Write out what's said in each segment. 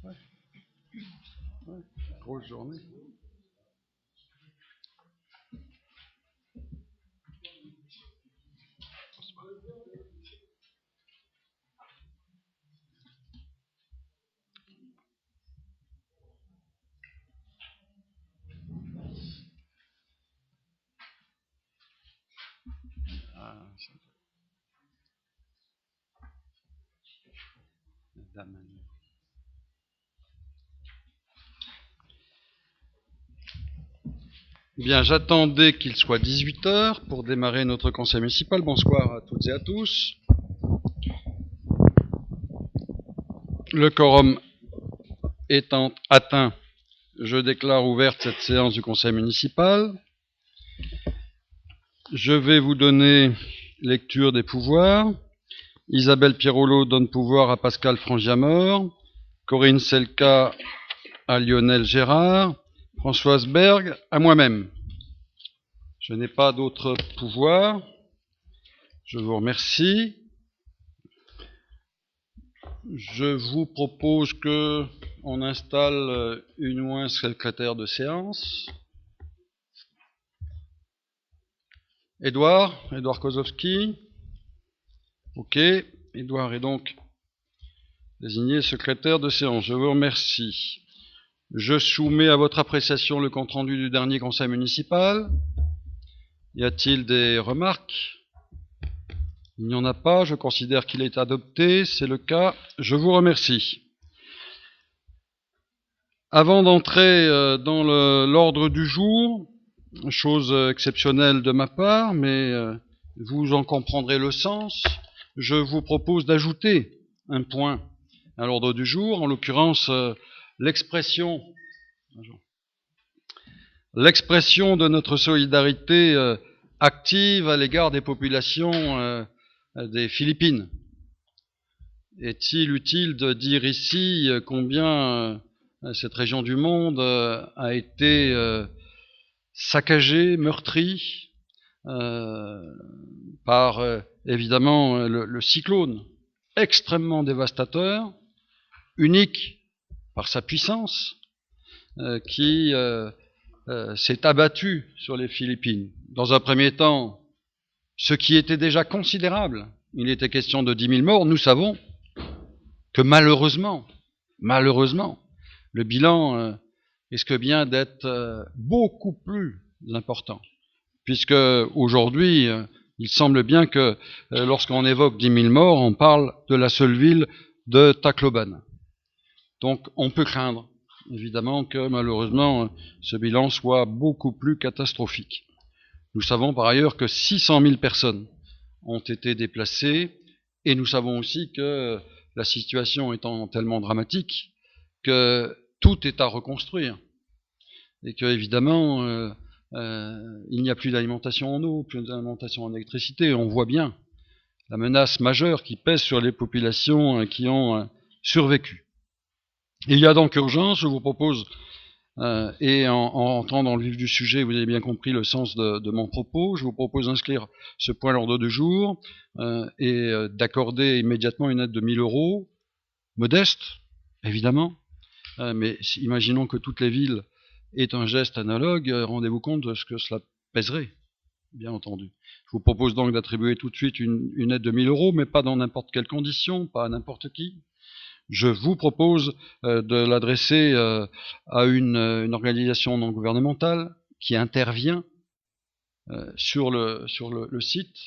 Ouais, ouais, grosse journée. Ah, dame. Bien, j'attendais qu'il soit 18 heures pour démarrer notre conseil municipal. Bonsoir à toutes et à tous. Le quorum étant atteint, je déclare ouverte cette séance du conseil municipal. Je vais vous donner lecture des pouvoirs. Isabelle Pierrolo donne pouvoir à Pascal Frangiamort, Corinne Selka à Lionel Gérard, Françoise Berg à moi-même. Je n'ai pas d'autres pouvoirs. Je vous remercie. Je vous propose que on installe une ou un secrétaire de séance. Édouard Kozowski. Ok. Édouard est donc désigné secrétaire de séance. Je vous remercie. Je soumets à votre appréciation le compte-rendu du dernier conseil municipal. Y a-t-il des remarques? Il n'y en a pas. Je considère qu'il est adopté. C'est le cas. Je vous remercie. Avant d'entrer dans l'ordre du jour, chose exceptionnelle de ma part, mais vous en comprendrez le sens, je vous propose d'ajouter un point à l'ordre du jour, en l'occurrence l'expression de notre solidarité active à l'égard des populations des Philippines. Est-il utile de dire ici combien cette région du monde a été saccagée, meurtrie par évidemment le cyclone extrêmement dévastateur, unique par sa puissance, qui s'est abattu sur les Philippines. Dans un premier temps, ce qui était déjà considérable, il était question de 10 000 morts, nous savons que malheureusement, le bilan risque bien d'être beaucoup plus important, puisque aujourd'hui, il semble bien que lorsqu'on évoque 10 000 morts, on parle de la seule ville de Tacloban. Donc on peut craindre, évidemment, que malheureusement, ce bilan soit beaucoup plus catastrophique. Nous savons par ailleurs que 600 000 personnes ont été déplacées, et nous savons aussi que la situation étant tellement dramatique que tout est à reconstruire, et que évidemment il n'y a plus d'alimentation en eau, plus d'alimentation en électricité. On voit bien la menace majeure qui pèse sur les populations qui ont survécu. Il y a donc urgence. Je vous propose, et en entrant dans le vif du sujet, vous avez bien compris le sens de mon propos, je vous propose d'inscrire ce point à l'ordre du jour et d'accorder immédiatement une aide de 1 000 €, modeste, évidemment, mais imaginons que toutes les villes aient un geste analogue, rendez-vous compte de ce que cela pèserait, bien entendu. Je vous propose donc d'attribuer tout de suite une aide de 1 000 €, mais pas dans n'importe quelles conditions, pas à n'importe qui. Je vous propose de l'adresser à une organisation non gouvernementale qui intervient sur le site,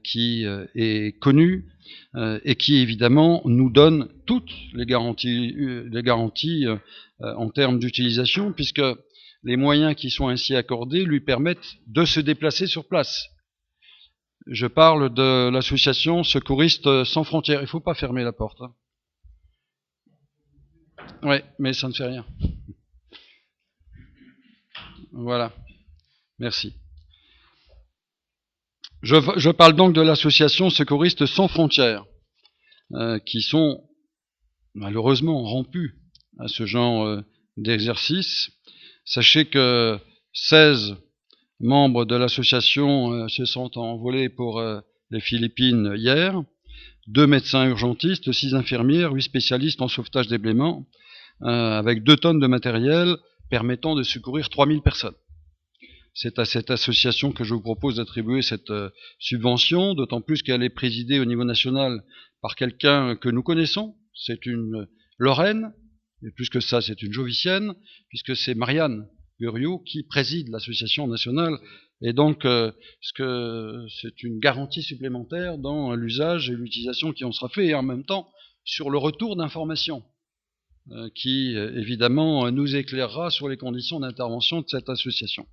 qui est connue et qui évidemment nous donne toutes les garanties en termes d'utilisation, puisque les moyens qui sont ainsi accordés lui permettent de se déplacer sur place. Je parle de l'association Secouristes sans frontières. Il ne faut pas fermer la porte. Hein. Oui, mais ça ne fait rien. Voilà. Merci. Je parle donc de l'association Secouristes sans frontières, qui sont malheureusement rompus à ce genre d'exercice. Sachez que 16 membres de l'association se sont envolés pour les Philippines hier. 2 médecins urgentistes, 6 infirmières, 8 spécialistes en sauvetage des blêments, avec 2 tonnes de matériel permettant de secourir 3000 personnes. C'est à cette association que je vous propose d'attribuer cette subvention, d'autant plus qu'elle est présidée au niveau national par quelqu'un que nous connaissons. C'est une Lorraine, et plus que ça, c'est une Jovicienne, puisque c'est Marianne Guriot qui préside l'association nationale. Et donc, c'est une garantie supplémentaire dans l'usage et l'utilisation qui en sera fait, et en même temps sur le retour d'informations, qui évidemment nous éclairera sur les conditions d'intervention de cette association.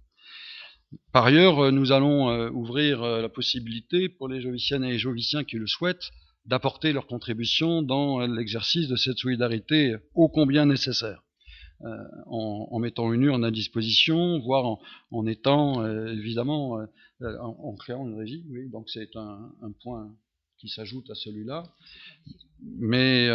Par ailleurs, nous allons ouvrir la possibilité pour les Joviciennes et les Joviciens qui le souhaitent d'apporter leur contribution dans l'exercice de cette solidarité ô combien nécessaire, en mettant une urne à disposition, voire en étant évidemment en créant une régie. Oui, donc c'est un point qui s'ajoute à celui-là. Mais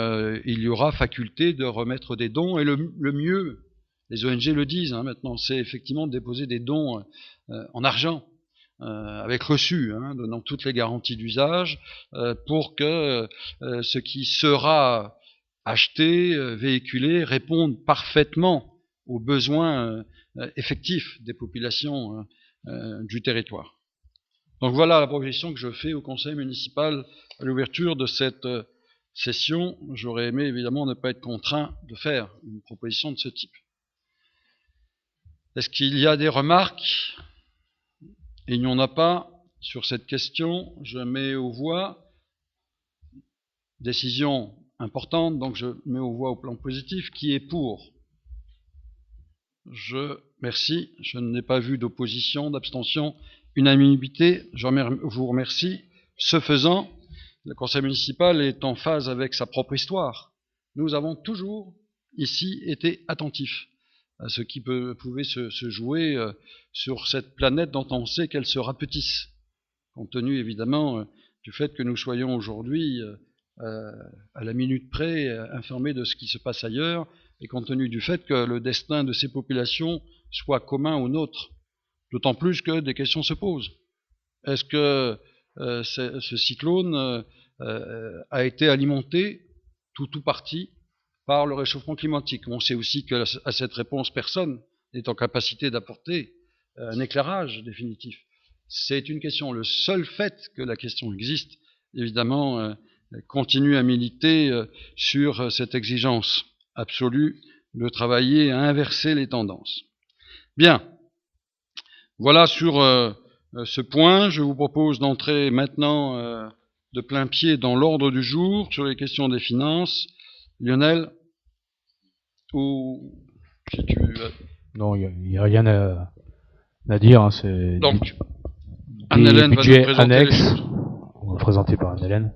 il y aura faculté de remettre des dons, et le mieux, les ONG le disent maintenant, c'est effectivement de déposer des dons en argent, avec reçu, donnant toutes les garanties d'usage, pour que ce qui sera acheté, véhiculé, réponde parfaitement aux besoins effectifs des populations du territoire. Donc voilà la proposition que je fais au conseil municipal à l'ouverture de cette session. J'aurais aimé évidemment ne pas être contraint de faire une proposition de ce type. Est-ce qu'il y a des remarques? Il n'y en a pas sur cette question. Je mets aux voix. Décision importante, donc je mets aux voix au plan positif. Qui est pour? Merci. Je n'ai pas vu d'opposition, d'abstention, unanimité. Je vous remercie. Ce faisant, le conseil municipal est en phase avec sa propre histoire. Nous avons toujours ici été attentifs à ce qui pouvait se jouer sur cette planète dont on sait qu'elle se rapetisse, compte tenu évidemment du fait que nous soyons aujourd'hui à la minute près informés de ce qui se passe ailleurs, et compte tenu du fait que le destin de ces populations soit commun au nôtre, d'autant plus que des questions se posent. Est-ce que ce cyclone a été alimenté, tout parti, par le réchauffement climatique? On sait aussi qu'à cette réponse, personne n'est en capacité d'apporter un éclairage définitif. C'est une question. Le seul fait que la question existe, évidemment, continue à militer sur cette exigence absolue de travailler à inverser les tendances. Bien. Voilà sur ce point. Je vous propose d'entrer maintenant de plein pied dans l'ordre du jour sur les questions des finances. Lionel, ou si tu... Non, il n'y a rien à dire. C'est donc, Anne-Hélène va nous présenter annexes, présenté par Anne-Hélène.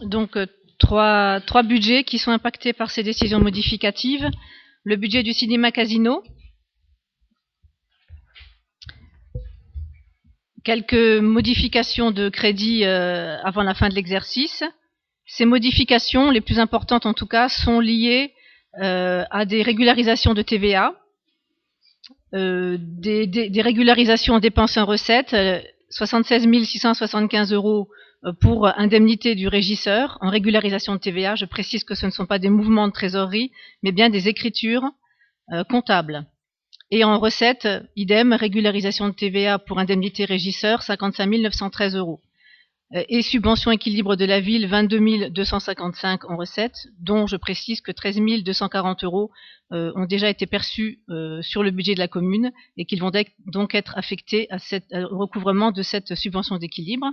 Donc, trois budgets qui sont impactés par ces décisions modificatives. Le budget du cinéma Casino. Quelques modifications de crédit avant la fin de l'exercice. Ces modifications, les plus importantes en tout cas, sont liées à des régularisations de TVA, des régularisations en dépenses et en recettes, 76 675 € pour indemnité du régisseur en régularisation de TVA. Je précise que ce ne sont pas des mouvements de trésorerie, mais bien des écritures comptables. Et en recettes, idem, régularisation de TVA pour indemnité régisseur, 55 913 €. Et subvention équilibre de la ville, 22 255 en recettes, dont je précise que 13 240 € ont déjà été perçus sur le budget de la commune et qu'ils vont donc être affectés au recouvrement de cette subvention d'équilibre.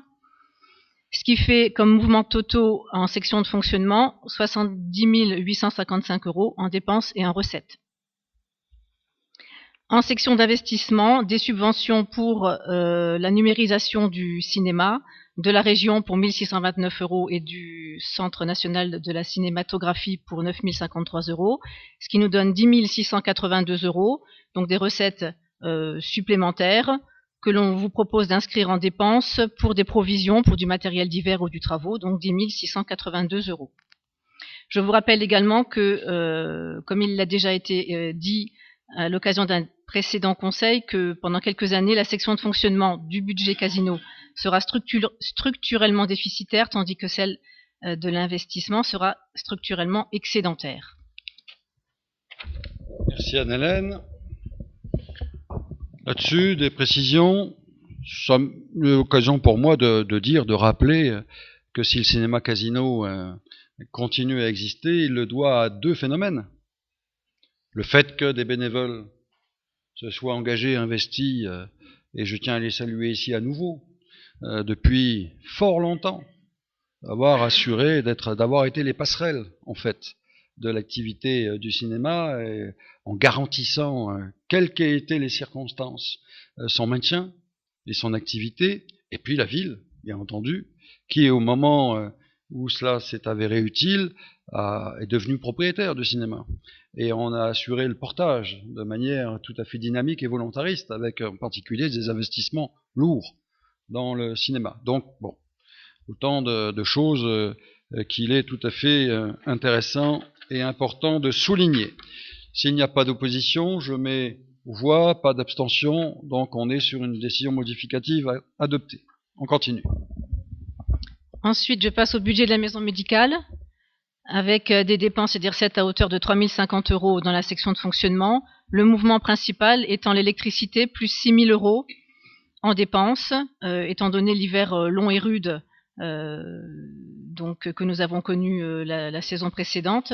Ce qui fait comme mouvement totaux en section de fonctionnement 70 855 € en dépenses et en recettes. En section d'investissement, des subventions pour la numérisation du cinéma, de la région pour 1 629 € et du Centre national de la cinématographie pour 9 053 €, ce qui nous donne 10 682 €, donc des recettes supplémentaires que l'on vous propose d'inscrire en dépenses pour des provisions, pour du matériel divers ou du travaux, donc 10 682 €. Je vous rappelle également que, comme il l'a déjà été dit, à l'occasion d'un précédent conseil que pendant quelques années, la section de fonctionnement du budget casino sera structurellement déficitaire, tandis que celle de l'investissement sera structurellement excédentaire. Merci Anne-Hélène. Là-dessus, des précisions. C'est l'occasion pour moi de rappeler que si le cinéma casino continue à exister, il le doit à deux phénomènes. Le fait que des bénévoles se soient engagés, investis, et je tiens à les saluer ici à nouveau, depuis fort longtemps, d'avoir été les passerelles, en fait, de l'activité du cinéma, en garantissant, quelles qu'aient été les circonstances, son maintien et son activité, et puis la ville, bien entendu, qui au moment où cela s'est avéré utile, est devenue propriétaire du cinéma. Et on a assuré le portage de manière tout à fait dynamique et volontariste, avec en particulier des investissements lourds dans le cinéma. Donc, bon, autant de choses qu'il est tout à fait intéressant et important de souligner. S'il n'y a pas d'opposition, je mets aux voix, pas d'abstention, donc on est sur une décision modificative adoptée. On continue. Ensuite, je passe au budget de la maison médicale, avec des dépenses et des recettes à hauteur de 3 050 € dans la section de fonctionnement. Le mouvement principal étant l'électricité, plus 6 000 € en dépenses, étant donné l'hiver long et rude donc, que nous avons connu la saison précédente,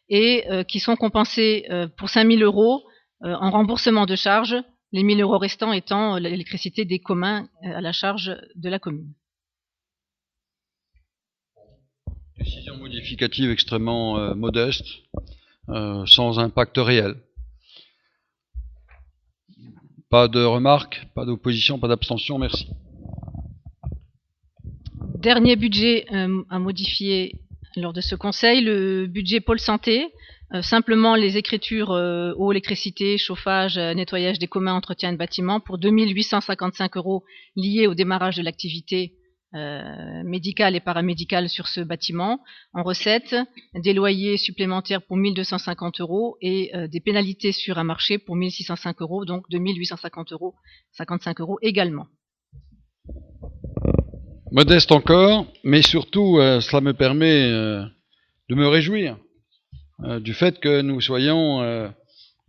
et qui sont compensés pour 5 000 € en remboursement de charges, les 1 000 € restants étant l'électricité des communs à la charge de la commune. Décision modificative extrêmement modeste, sans impact réel. Pas de remarques, pas d'opposition, pas d'abstention, merci. Dernier budget à modifier lors de ce conseil, le budget pôle santé. Simplement les écritures eau, électricité, chauffage, nettoyage des communs, entretien de bâtiments pour 2 855 € liés au démarrage de l'activité médicale et paramédicale sur ce bâtiment. En recettes, des loyers supplémentaires pour 1 250 € et des pénalités sur un marché pour 1 605 €, donc 2 850 €, 55 € également. Modeste encore, mais surtout, cela me permet de me réjouir du fait que nous soyons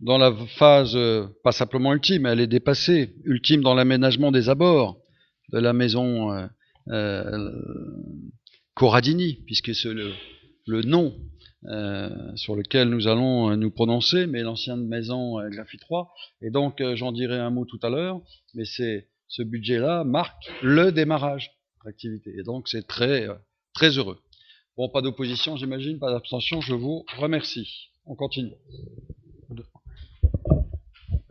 dans la phase, pas simplement ultime, elle est dépassée, ultime dans l'aménagement des abords de la maison Corradini, puisque c'est le nom sur lequel nous allons nous prononcer, mais l'ancienne maison Graphie 3, et donc j'en dirai un mot tout à l'heure, mais ce budget-là marque le démarrage d'activité, et donc c'est très, très heureux. Bon, pas d'opposition, j'imagine, pas d'abstention, je vous remercie. On continue.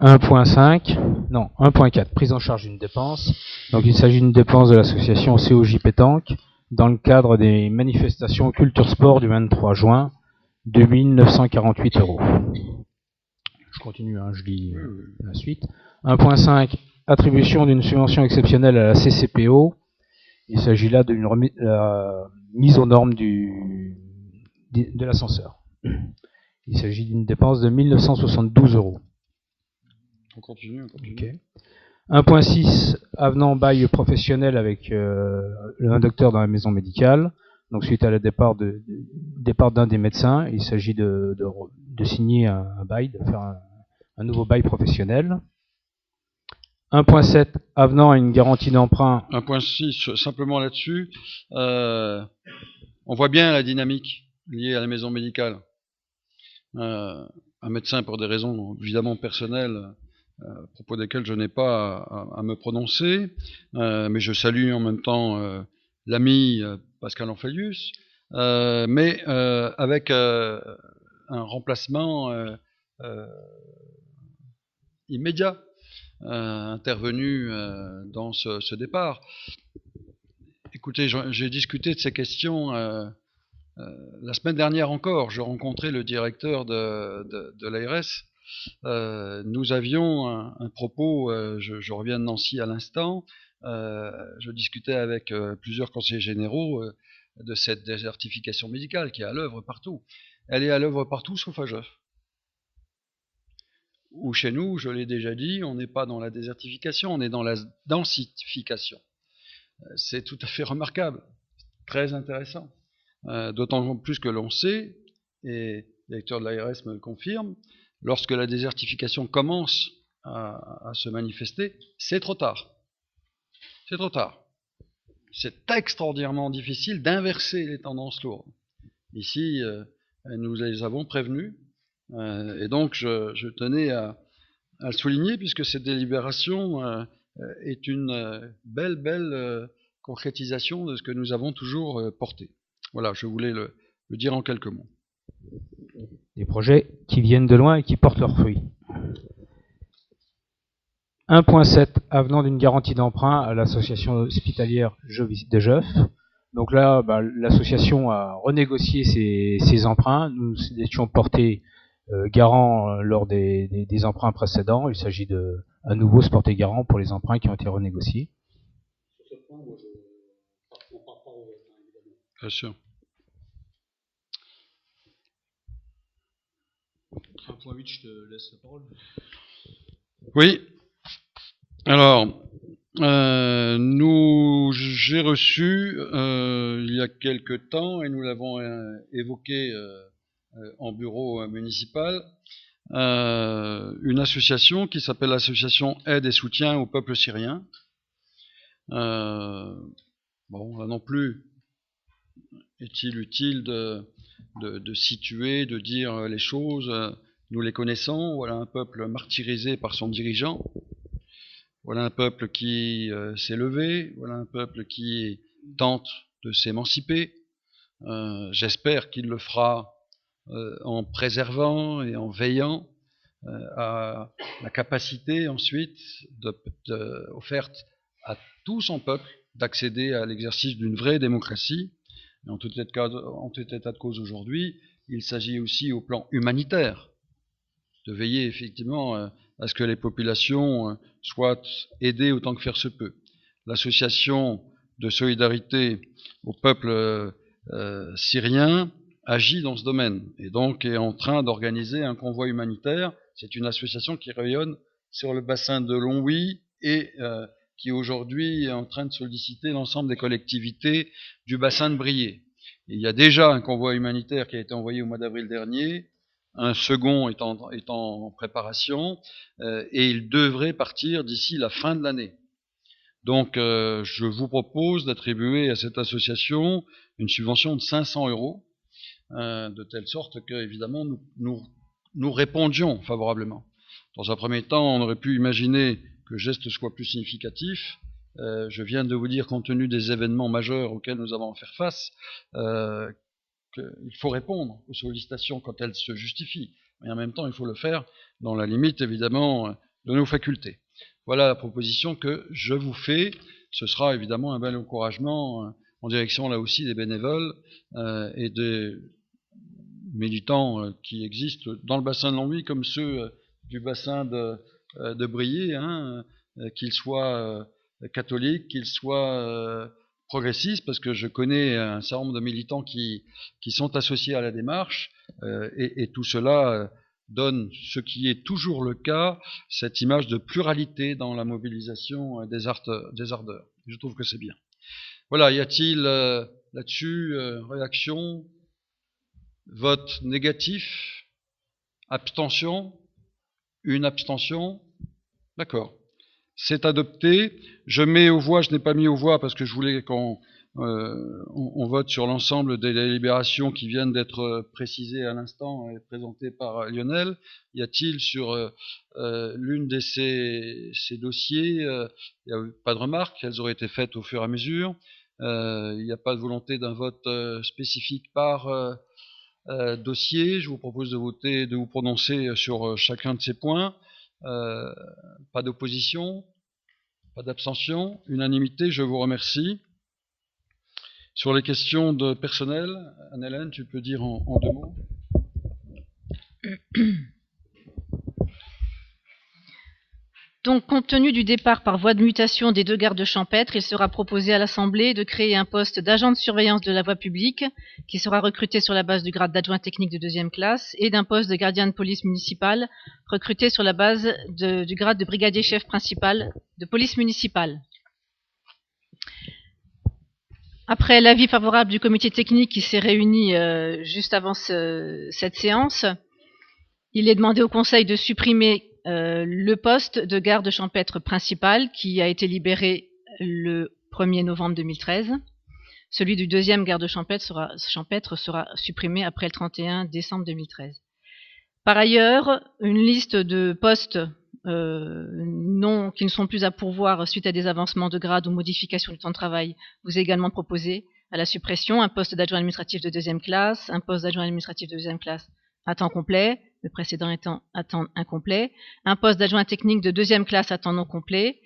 1.4, prise en charge d'une dépense. Donc il s'agit d'une dépense de l'association COJ Pétanque dans le cadre des manifestations Culture Sport du 23 juin, 2 948 €. Je continue, je lis la suite. 1.5, attribution d'une subvention exceptionnelle à la CCPO. Il s'agit là d'une mise aux normes de l'ascenseur. Il s'agit d'une dépense de 1 972 €. On continue. Okay. 1.6, avenant bail professionnel avec un docteur dans la maison médicale. Donc suite à le départ d'un des médecins, il s'agit de signer un bail, de faire un nouveau bail professionnel. 1.7, avenant à une garantie d'emprunt. 1.6, simplement là-dessus, on voit bien la dynamique liée à la maison médicale. Un médecin, pour des raisons évidemment personnelles, à propos desquelles je n'ai pas à me prononcer, mais je salue en même temps l'ami Pascal Anfelius, mais avec un remplacement immédiat intervenu dans ce départ. Écoutez, j'ai discuté de ces questions la semaine dernière encore. Je rencontrais le directeur de l'ARS. Nous avions un propos, je reviens de Nancy à l'instant, je discutais avec plusieurs conseillers généraux de cette désertification médicale qui est à l'œuvre partout. Elle est à l'œuvre partout sauf à Geoff, où chez nous, je l'ai déjà dit, on n'est pas dans la désertification, on est dans la densification. C'est tout à fait remarquable, très intéressant. D'autant plus que l'on sait, et le directeur de l'ARS me le confirme, lorsque la désertification commence à se manifester, c'est trop tard. C'est trop tard. C'est extraordinairement difficile d'inverser les tendances lourdes. Ici, nous les avons prévenus, et donc je tenais à le souligner, puisque cette délibération est une belle concrétisation de ce que nous avons toujours porté. Voilà, je voulais le dire en quelques mots. Des projets qui viennent de loin et qui portent leurs fruits. 1.7, avenant d'une garantie d'emprunt à l'association hospitalière de Jeuf. Donc là, l'association a renégocié ses emprunts. Nous étions portés garants lors des emprunts précédents. Il s'agit de à nouveau se porter garant pour les emprunts qui ont été renégociés. Sur ce point, moi, on part pas au évidemment. Bien sûr. 1.8, je te laisse la parole. Oui. Alors, j'ai reçu il y a quelque temps, et nous l'avons évoqué en bureau municipal, une association qui s'appelle l'association Aide et Soutien au peuple syrien. Bon, là non plus, est-il utile de situer, de dire les choses. Nous les connaissons. Voilà un peuple martyrisé par son dirigeant. Voilà un peuple qui s'est levé. Voilà un peuple qui tente de s'émanciper. J'espère qu'il le fera en préservant et en veillant à la capacité ensuite offerte à tout son peuple d'accéder à l'exercice d'une vraie démocratie. Et en tout état de cause aujourd'hui, il s'agit aussi au plan humanitaire de veiller effectivement à ce que les populations soient aidées autant que faire se peut. L'association de solidarité au peuple syrien agit dans ce domaine et donc est en train d'organiser un convoi humanitaire. C'est une association qui rayonne sur le bassin de Longwy et qui aujourd'hui est en train de solliciter l'ensemble des collectivités du bassin de Briey. Il y a déjà un convoi humanitaire qui a été envoyé au mois d'avril dernier, un second est en préparation, et il devrait partir d'ici la fin de l'année. Donc je vous propose d'attribuer à cette association une subvention de 500 €, de telle sorte que, évidemment, nous répondions favorablement. Dans un premier temps, on aurait pu imaginer que le geste soit plus significatif. Je viens de vous dire, compte tenu des événements majeurs auxquels nous avons à faire face, qu'il faut répondre aux sollicitations quand elles se justifient. Mais en même temps, il faut le faire dans la limite, évidemment, de nos facultés. Voilà la proposition que je vous fais. Ce sera évidemment un bel encouragement en direction, là aussi, des bénévoles et des militants qui existent dans le bassin de Longwy, comme ceux du bassin de Briey, qu'ils soient catholiques, qu'ils soient progressistes, parce que je connais un certain nombre de militants qui sont associés à la démarche, et tout cela donne, ce qui est toujours le cas, cette image de pluralité dans la mobilisation des ardeurs. Je trouve que c'est bien. Voilà, y a-t-il là-dessus réaction? Vote négatif? Abstention? Une abstention? D'accord. C'est adopté. Je mets aux voix, je n'ai pas mis aux voix parce que je voulais qu'on vote sur l'ensemble des délibérations qui viennent d'être précisées à l'instant et présentées par Lionel. Y a-t-il sur l'une de ces dossiers, il n'y a pas de remarques, elles auraient été faites au fur et à mesure. Il n'y a pas de volonté d'un vote spécifique par dossier. Je vous propose de voter, de vous prononcer sur chacun de ces points. Pas d'opposition, pas d'abstention, unanimité, je vous remercie. Sur les questions de personnel, Anne-Hélène, tu peux dire en 2 mots? Donc, compte tenu du départ par voie de mutation des 2 gardes champêtres, il sera proposé à l'Assemblée de créer un poste d'agent de surveillance de la voie publique qui sera recruté sur la base du grade d'adjoint technique de 2e classe et d'un poste de gardien de police municipale recruté sur la base du grade de brigadier chef principal de police municipale. Après l'avis favorable du comité technique qui s'est réuni juste avant cette séance, il est demandé au Conseil de supprimer le poste de garde champêtre principal qui a été libéré le 1er novembre 2013. Celui du 2e garde champêtre sera supprimé après le 31 décembre 2013. Par ailleurs, une liste de postes qui ne sont plus à pourvoir suite à des avancements de grade ou modifications du temps de travail vous est également proposé à la suppression. Un poste d'adjoint administratif de 2e classe, un poste d'adjoint administratif de 2e classe à temps complet, le précédent étant à temps incomplet, un poste d'adjoint technique de 2e classe à temps non complet,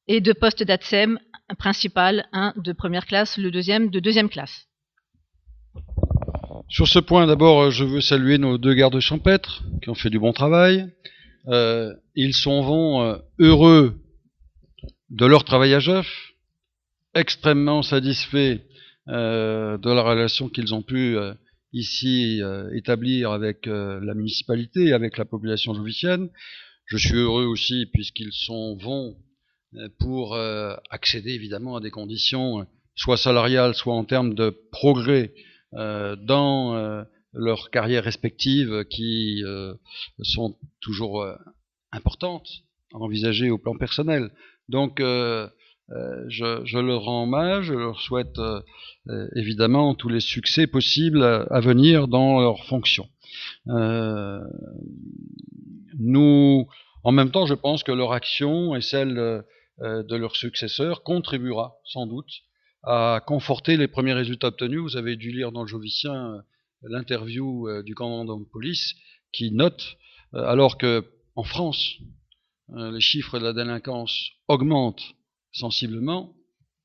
et 2 postes d'ATSEM, un principal, un de 1re classe, le 2e de 2e classe. Sur ce point, d'abord, je veux saluer nos 2 gardes champêtres qui ont fait du bon travail. Ils vont heureux de leur travail à Jeuf, extrêmement satisfaits de la relation qu'ils ont pu ici établir avec la municipalité, avec la population jovissienne. Je suis heureux aussi puisqu'ils vont pour accéder évidemment à des conditions soit salariales, soit en termes de progrès dans leurs carrières respectives qui sont toujours importantes à envisager au plan personnel. Donc je leur rends hommage, je leur souhaite évidemment tous les succès possibles à venir dans leurs fonctions. En même temps, je pense que leur action et celle de leurs successeurs contribuera sans doute à conforter les premiers résultats obtenus. Vous avez dû lire dans le Jovissien l'interview du commandant de police qui note, alors que en France, les chiffres de la délinquance augmentent sensiblement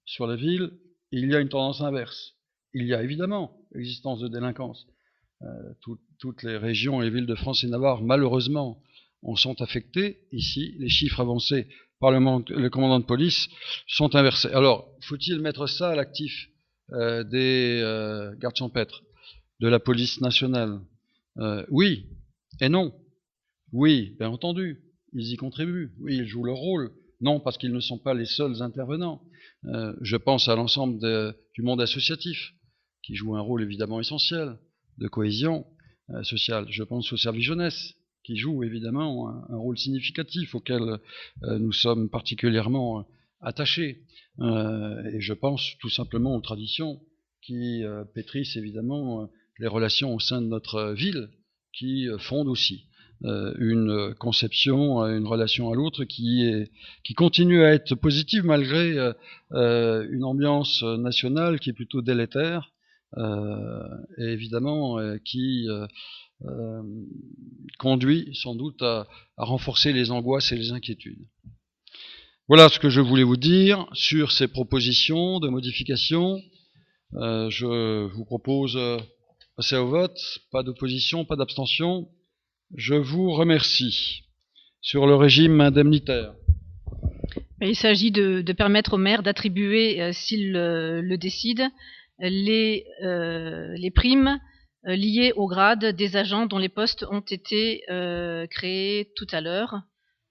sur la ville, il y a une tendance inverse. Il y a évidemment l'existence de délinquance. Toutes les régions et villes de France et Navarre, malheureusement, en sont affectées. Ici, les chiffres avancés par le commandant de police sont inversés. Alors, faut-il mettre ça à l'actif des gardes champêtres, de la police nationale? Oui et non. Oui, bien entendu, ils y contribuent. Oui, ils jouent leur rôle. Non, parce qu'ils ne sont pas les seuls intervenants. Je pense à l'ensemble du monde associatif, qui joue un rôle évidemment essentiel de cohésion sociale. Je pense au service jeunesse, qui joue évidemment un rôle significatif auquel nous sommes particulièrement attachés. Et je pense tout simplement aux traditions qui pétrissent évidemment les relations au sein de notre ville, qui fondent aussi une conception, une relation à l'autre qui continue à être positive malgré une ambiance nationale qui est plutôt délétère et évidemment qui conduit sans doute à renforcer les angoisses et les inquiétudes. Voilà ce que je voulais vous dire sur ces propositions de modification. Je vous propose de passer au vote. Pas d'opposition, pas d'abstention. Je vous remercie. Sur le régime indemnitaire. Il s'agit de permettre au maire d'attribuer, s'il le décide, les primes liées au grade des agents dont les postes ont été créés tout à l'heure,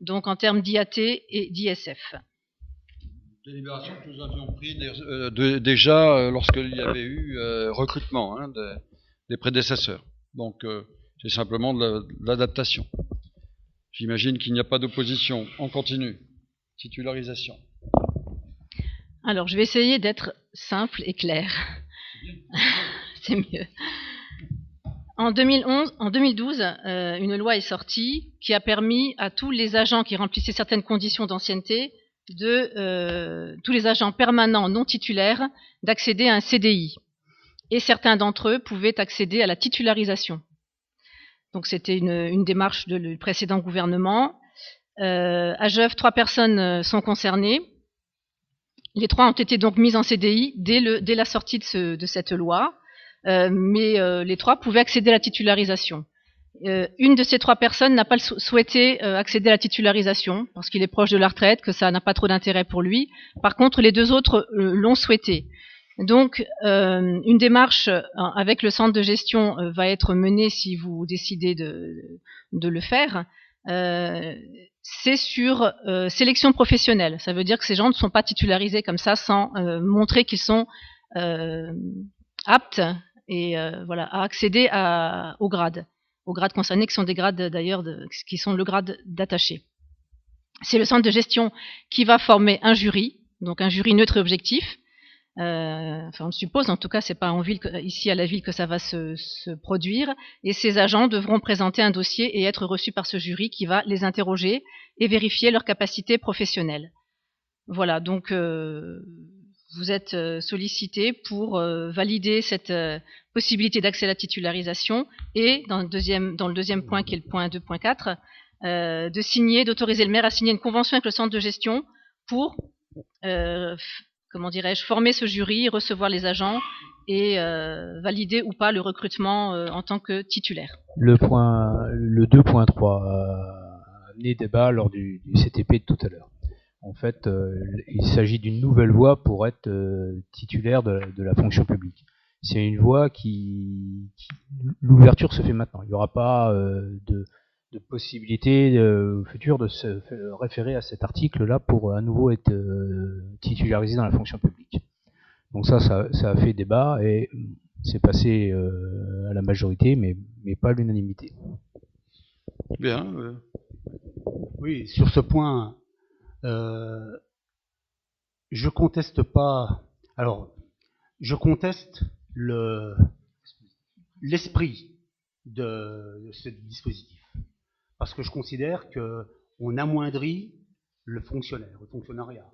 donc en termes d'IAT et d'ISF. Délibération que nous avions pris déjà lorsqu'il y avait eu recrutement des prédécesseurs. Donc c'est simplement de l'adaptation. J'imagine qu'il n'y a pas d'opposition. On continue. Titularisation. Alors, je vais essayer d'être simple et clair. C'est mieux. En 2012, une loi est sortie qui a permis à tous les agents qui remplissaient certaines conditions d'ancienneté, tous les agents permanents non titulaires, d'accéder à un CDI. Et certains d'entre eux pouvaient accéder à la titularisation. Donc c'était une démarche du précédent gouvernement. À Jeuf, 3 personnes sont concernées. Les 3 ont été donc mises en CDI dès la sortie de cette loi, mais les 3 pouvaient accéder à la titularisation. Une de ces 3 personnes n'a pas souhaité accéder à la titularisation parce qu'il est proche de la retraite, que ça n'a pas trop d'intérêt pour lui. Par contre, les 2 autres l'ont souhaité. Donc, une démarche avec le centre de gestion va être menée si vous décidez de le faire. C'est sur sélection professionnelle. Ça veut dire que ces gens ne sont pas titularisés comme ça sans montrer qu'ils sont aptes et voilà, à accéder au grade concernés, qui sont des grades d'ailleurs, qui sont le grade d'attaché. C'est le centre de gestion qui va former un jury, donc un jury neutre et objectif. Enfin, on le suppose, en tout cas, c'est pas en ville, ici à la ville que ça va se produire. Et ces agents devront présenter un dossier et être reçus par ce jury qui va les interroger et vérifier leurs capacités professionnelles. Voilà, donc vous êtes sollicité pour valider cette possibilité d'accès à la titularisation et dans le deuxième point qui est le point 2.4, d'autoriser le maire à signer une convention avec le centre de gestion pour former ce jury, recevoir les agents et valider ou pas le recrutement en tant que titulaire. Le 2.3 a amené débat lors du CTP de tout à l'heure. En fait, il s'agit d'une nouvelle voie pour être titulaire de la fonction publique. C'est une voie l'ouverture se fait maintenant. Il n'y aura pas de possibilité future de se référer à cet article-là pour à nouveau être titularisé dans la fonction publique. Donc ça a fait débat et c'est passé à la majorité, mais pas à l'unanimité. Bien. Oui, sur ce point, je conteste pas. Alors, je conteste l'esprit de ce dispositif, parce que je considère qu'on amoindrit le fonctionnariat.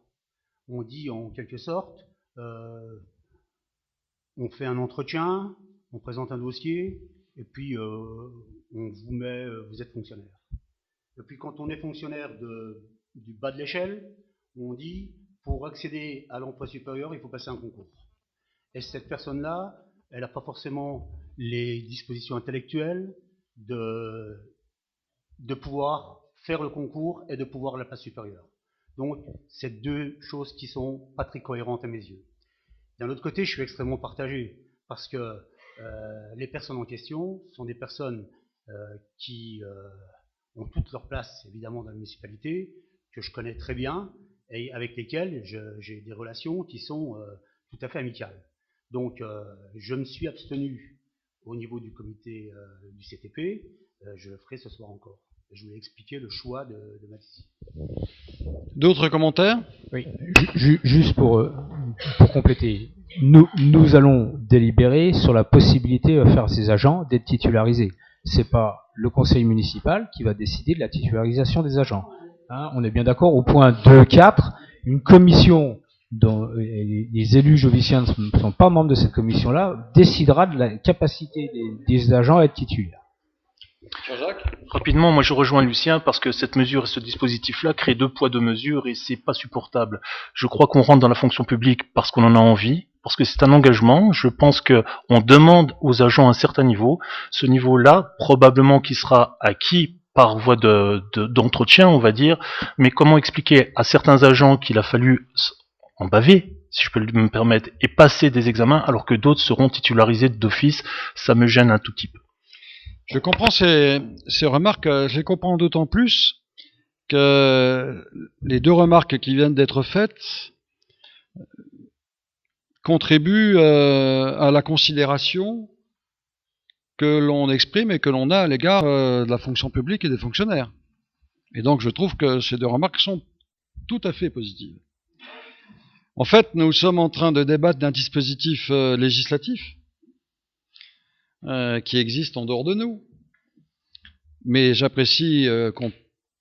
On dit en quelque sorte, on fait un entretien, on présente un dossier, et puis on vous met, vous êtes fonctionnaire. Et puis quand on est fonctionnaire du bas de l'échelle, on dit, pour accéder à l'emploi supérieur, il faut passer un concours. Et cette personne-là, elle n'a pas forcément les dispositions intellectuelles de pouvoir faire le concours et de pouvoir la place supérieure. Donc, c'est 2 choses qui sont pas très cohérentes à mes yeux. D'un autre côté, je suis extrêmement partagé, parce que les personnes en question sont des personnes qui ont toute leur place, évidemment, dans la municipalité, que je connais très bien, et avec lesquelles j'ai des relations qui sont tout à fait amicales. Donc, je me suis abstenu au niveau du comité du CTP, je le ferai ce soir encore. Je voulais expliquer le choix de ma décision. D'autres commentaires? Oui, juste pour compléter. Nous allons délibérer sur la possibilité de faire ces agents d'être titularisés. C'est pas le conseil municipal qui va décider de la titularisation des agents. Hein, on est bien d'accord. Au point 2.4, une commission dont les élus joviciens ne sont pas membres de cette commission-là décidera de la capacité des agents à être titulaires. Rapidement, moi je rejoins Lucien parce que cette mesure et ce dispositif-là créent 2 poids 2 mesures et c'est pas supportable. Je crois qu'on rentre dans la fonction publique parce qu'on en a envie, parce que c'est un engagement. Je pense qu'on demande aux agents un certain niveau. Ce niveau-là, probablement qui sera acquis par voie d'entretien, on va dire. Mais comment expliquer à certains agents qu'il a fallu en baver, si je peux me permettre, et passer des examens alors que d'autres seront titularisés d'office? Ça me gêne un tout petit peu. Je comprends ces remarques, je les comprends d'autant plus que les 2 remarques qui viennent d'être faites contribuent à la considération que l'on exprime et que l'on a à l'égard de la fonction publique et des fonctionnaires. Et donc je trouve que ces 2 remarques sont tout à fait positives. En fait, nous sommes en train de débattre d'un dispositif législatif qui existe en dehors de nous. Mais j'apprécie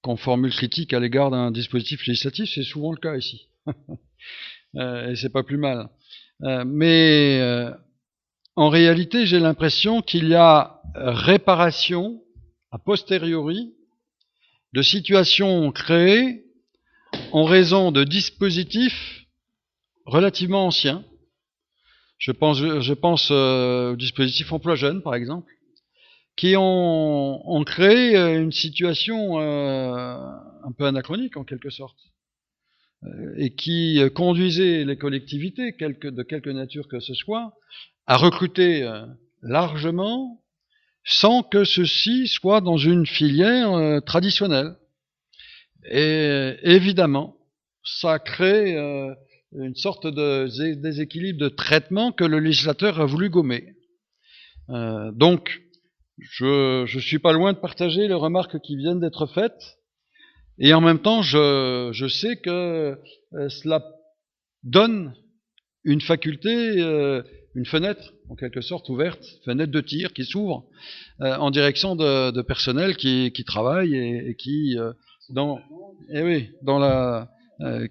qu'on formule critique à l'égard d'un dispositif législatif, c'est souvent le cas ici. Et c'est pas plus mal. Mais en réalité, j'ai l'impression qu'il y a réparation a posteriori de situations créées en raison de dispositifs relativement anciens. Je pense au dispositif emploi jeune, par exemple, qui ont créé une situation un peu anachronique en quelque sorte, et qui conduisaient les collectivités, de quelque nature que ce soit, à recruter largement sans que ceci soit dans une filière traditionnelle. Et évidemment, ça crée une sorte de déséquilibre de traitement que le législateur a voulu gommer. Donc, je suis pas loin de partager les remarques qui viennent d'être faites, et en même temps, je sais que cela donne une faculté, une fenêtre, en quelque sorte ouverte, fenêtre de tir qui s'ouvre en direction de personnel qui travaille et qui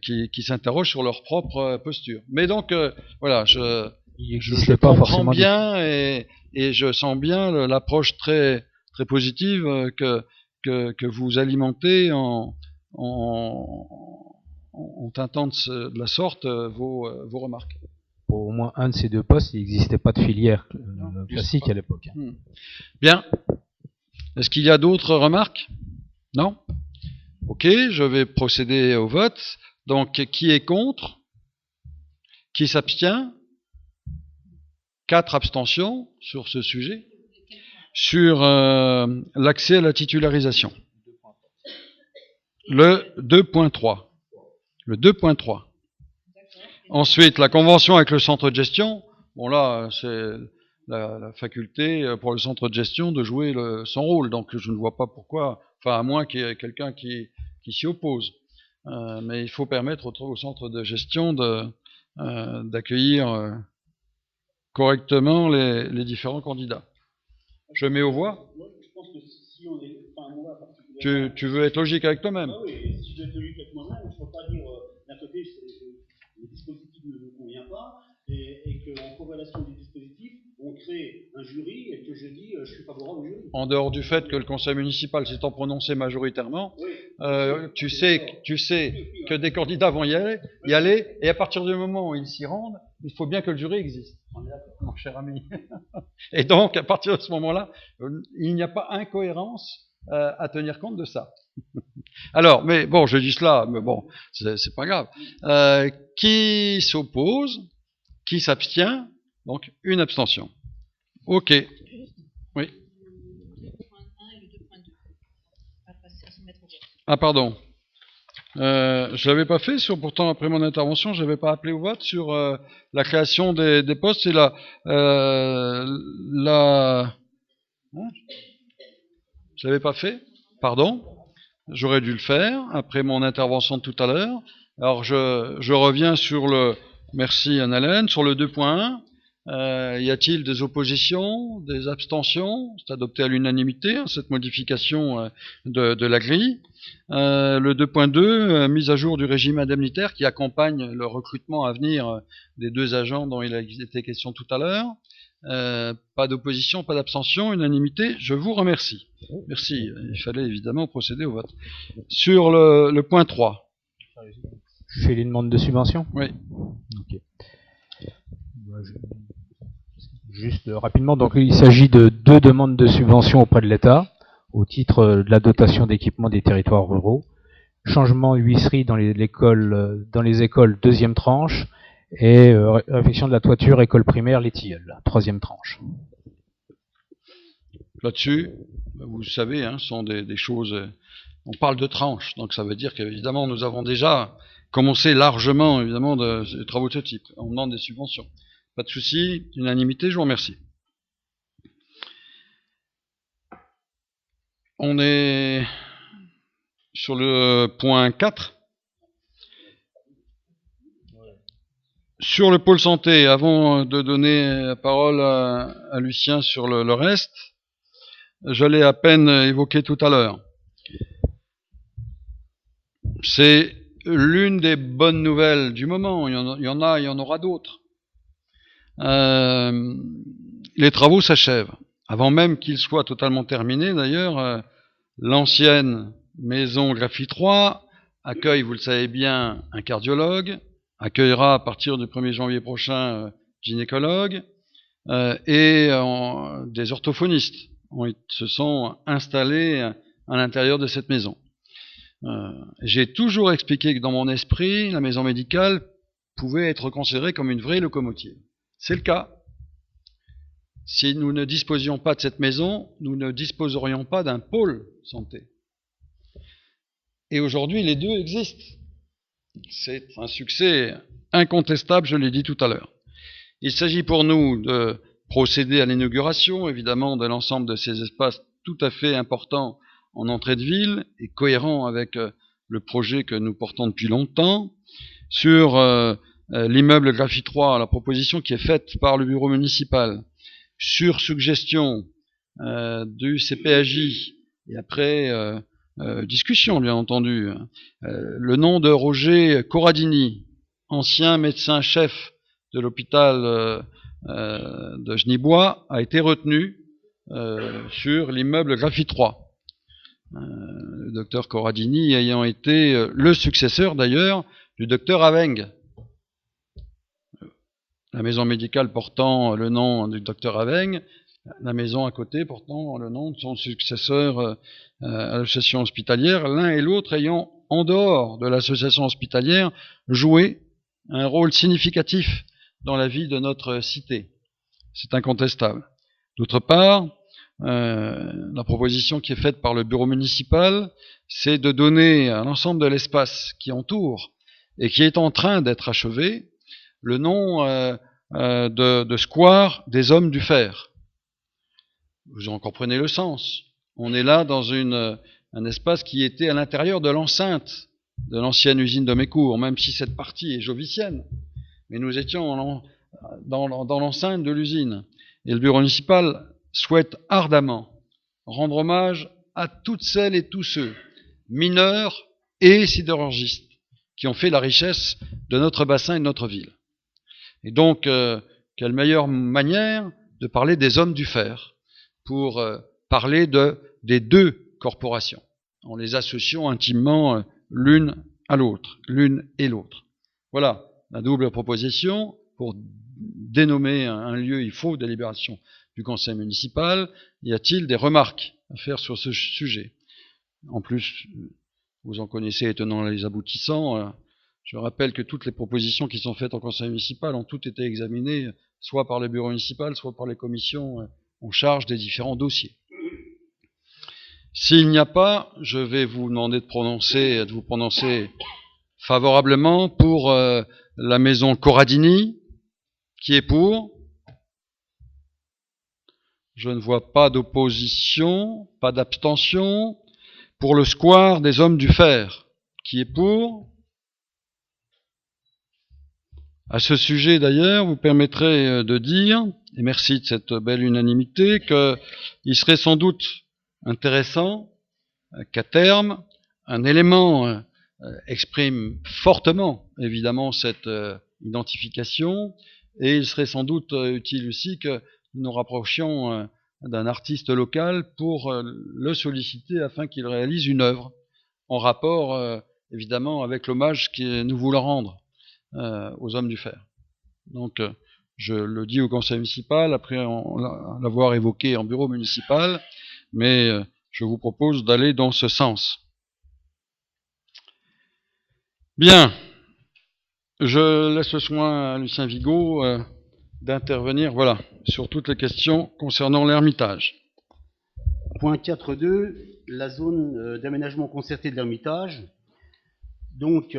qui s'interrogent sur leur propre posture. Mais donc voilà, je comprends bien et je sens bien l'approche très très positive que vous alimentez en teintant de la sorte vos remarques. Pour au moins un de ces deux postes, il n'existait pas de filière classique à l'époque. Bien. Est-ce qu'il y a d'autres remarques? Non? Ok, je vais procéder au vote. Donc, qui est contre? Qui s'abstient? 4 abstentions sur ce sujet. Sur l'accès à la titularisation. Le 2.3. Le 2.3. Ensuite, la convention avec le centre de gestion. Bon là, c'est la faculté pour le centre de gestion de jouer son rôle. Donc je ne vois pas pourquoi, enfin à moins qu'il y ait quelqu'un qui s'y oppose. Mais il faut permettre au centre de gestion d'accueillir correctement les différents candidats. Je mets aux voix. Je pense que si on est, enfin moi Tu veux être logique avec toi-même. Ah oui, si je veux être logique avec moi-même, je ne peux pas dire d'un côté le dispositif ne me convient pas et qu'en corrélation du dispositif, on crée un jury et que je dis je suis favorable au jury. En dehors du fait que le conseil municipal s'étant prononcé majoritairement, tu sais que des candidats vont y aller, et à partir du moment où ils s'y rendent, il faut bien que le jury existe. On est d'accord, mon cher ami. Et donc, à partir de ce moment-là, il n'y a pas incohérence à tenir compte de ça. Alors, mais bon, je dis cela, mais bon, c'est pas grave. Qui s'oppose? Qui s'abstient? Donc, une abstention. Ok. Oui. Ah, pardon. Je l'avais pas fait pourtant après mon intervention, je n'avais pas appelé au vote sur la création des postes et je l'avais pas fait. Pardon. J'aurais dû le faire après mon intervention de tout à l'heure. Alors je reviens sur merci Anne-Hélène, sur le 2.1. Y a-t-il des oppositions, des abstentions? C'est adopté à l'unanimité, cette modification de la grille. Le 2.2, mise à jour du régime indemnitaire qui accompagne le recrutement à venir des 2 agents dont il a été question tout à l'heure. Pas d'opposition, pas d'abstention, unanimité, je vous remercie. Merci, il fallait évidemment procéder au vote. Sur le point 3. Je fais les demandes de subvention? Oui. Ok. Juste rapidement, donc il s'agit de 2 demandes de subvention auprès de l'État au titre de la dotation d'équipement des territoires ruraux. Changement huisserie dans les écoles 2e tranche et réfection de la toiture école primaire Les Tilleuls, 3e tranche. Là-dessus, vous savez, sont des choses. On parle de tranches, donc ça veut dire qu'évidemment nous avons déjà commencé largement évidemment des travaux de ce type. On demande des subventions. Pas de souci, unanimité, je vous remercie. On est sur le point 4. Sur le pôle santé, avant de donner la parole à Lucien sur le reste, je l'ai à peine évoqué tout à l'heure. C'est l'une des bonnes nouvelles du moment. Il y en aura d'autres. Les travaux s'achèvent. Avant même qu'ils soient totalement terminés, d'ailleurs, l'ancienne maison Graphie 3 accueille, vous le savez bien, un cardiologue, accueillera à partir du 1er janvier prochain gynécologue et des orthophonistes. se sont installés à l'intérieur de cette maison. J'ai toujours expliqué que dans mon esprit, la maison médicale pouvait être considérée comme une vraie locomotive. C'est le cas. Si nous ne disposions pas de cette maison, nous ne disposerions pas d'un pôle santé. Et aujourd'hui, les deux existent. C'est un succès incontestable, je l'ai dit tout à l'heure. Il s'agit pour nous de procéder à l'inauguration, évidemment, de l'ensemble de ces espaces tout à fait importants en entrée de ville et cohérent avec le projet que nous portons depuis longtemps. Sur l'immeuble Graphie 3, la proposition qui est faite par le bureau municipal, sur suggestion du CPAJ, et après discussion bien entendu, le nom de Roger Corradini, ancien médecin-chef de l'hôpital de Genibois, a été retenu sur l'immeuble Graphie 3. Le docteur Corradini ayant été le successeur d'ailleurs du docteur Aveng. La maison médicale portant le nom du docteur Aveng, la maison à côté portant le nom de son successeur à l'association hospitalière, l'un et l'autre ayant, en dehors de l'association hospitalière, joué un rôle significatif dans la vie de notre cité. C'est incontestable. D'autre part, la proposition qui est faite par le bureau municipal, c'est de donner à l'ensemble de l'espace qui entoure et qui est en train d'être achevé le nom de square des hommes du fer. Vous en comprenez le sens. On est là dans un espace qui était à l'intérieur de l'enceinte de l'ancienne usine de Mécourt, même si cette partie est jovicienne. Mais nous étions dans l'enceinte de l'usine. Et le bureau municipal souhaite ardemment rendre hommage à toutes celles et tous ceux, mineurs et sidérurgistes, qui ont fait la richesse de notre bassin et de notre ville. Et donc, quelle meilleure manière de parler des hommes du fer pour parler des deux corporations, en les associant intimement l'une à l'autre, l'une et l'autre. Voilà la double proposition. Pour dénommer un lieu, il faut délibération du conseil municipal. Y a-t-il des remarques à faire sur ce sujet? En plus, vous en connaissez les tenants et les aboutissants. Je rappelle que toutes les propositions qui sont faites au conseil municipal ont toutes été examinées soit par le bureau municipal, soit par les commissions en charge des différents dossiers. S'il n'y a pas, je vais vous demander de vous prononcer favorablement pour la maison Corradini. Qui est pour? Je ne vois pas d'opposition, pas d'abstention. Pour le square des hommes du fer. Qui est pour? À ce sujet d'ailleurs, vous permettrez de dire, et merci de cette belle unanimité, qu'il serait sans doute intéressant qu'à terme, un élément exprime fortement, évidemment, cette identification, et il serait sans doute utile aussi que nous nous rapprochions d'un artiste local pour le solliciter afin qu'il réalise une œuvre en rapport, évidemment, avec l'hommage que nous voulons rendre aux hommes du fer. Donc, je le dis au conseil municipal, après l'avoir évoqué en bureau municipal, mais je vous propose d'aller dans ce sens. Bien. Je laisse le soin à Lucien Vigo d'intervenir, voilà, sur toutes les questions concernant l'Ermitage. Point 4.2, la zone d'aménagement concerté de l'Ermitage. Donc,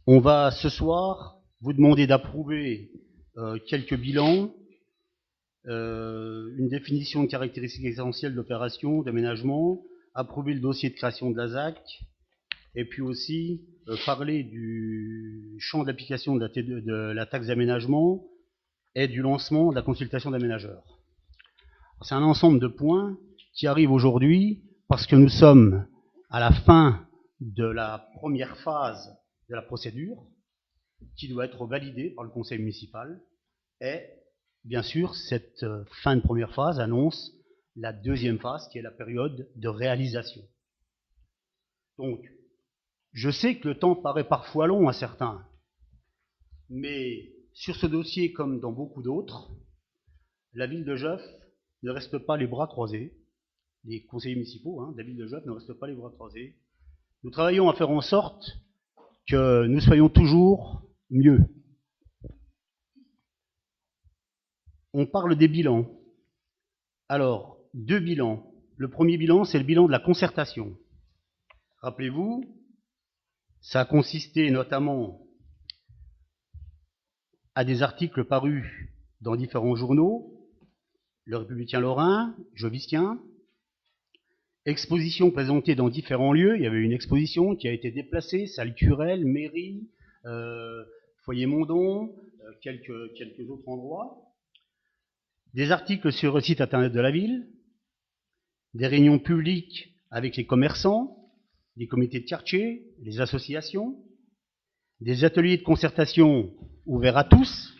on va ce soir vous demander d'approuver quelques bilans, une définition de caractéristiques essentielles d'opération d'aménagement, approuver le dossier de création de la ZAC, et puis aussi parler du champ d'application de la taxe d'aménagement et du lancement de la consultation d'aménageurs. C'est un ensemble de points qui arrivent aujourd'hui parce que nous sommes à la fin de la première phase de la procédure qui doit être validée par le conseil municipal et bien sûr cette fin de première phase annonce la deuxième phase qui est la période de réalisation. Donc je sais que le temps paraît parfois long à certains, mais sur ce dossier comme dans beaucoup d'autres, la ville de Geoff ne restent pas les bras croisés. Les conseillers municipaux de la ville de Joppes ne restent pas les bras croisés. Nous travaillons à faire en sorte que nous soyons toujours mieux. On parle des bilans. Alors, 2 bilans. Le premier bilan, c'est le bilan de la concertation. Rappelez-vous, ça a consisté notamment à des articles parus dans différents journaux, Le Républicain Lorrain, Jovistien, expositions présentées dans différents lieux. Il y avait une exposition qui a été déplacée, salle Curel, mairie, foyer Mondon, quelques autres endroits. Des articles sur le site internet de la ville, des réunions publiques avec les commerçants, les comités de quartier, les associations, des ateliers de concertation ouverts à tous,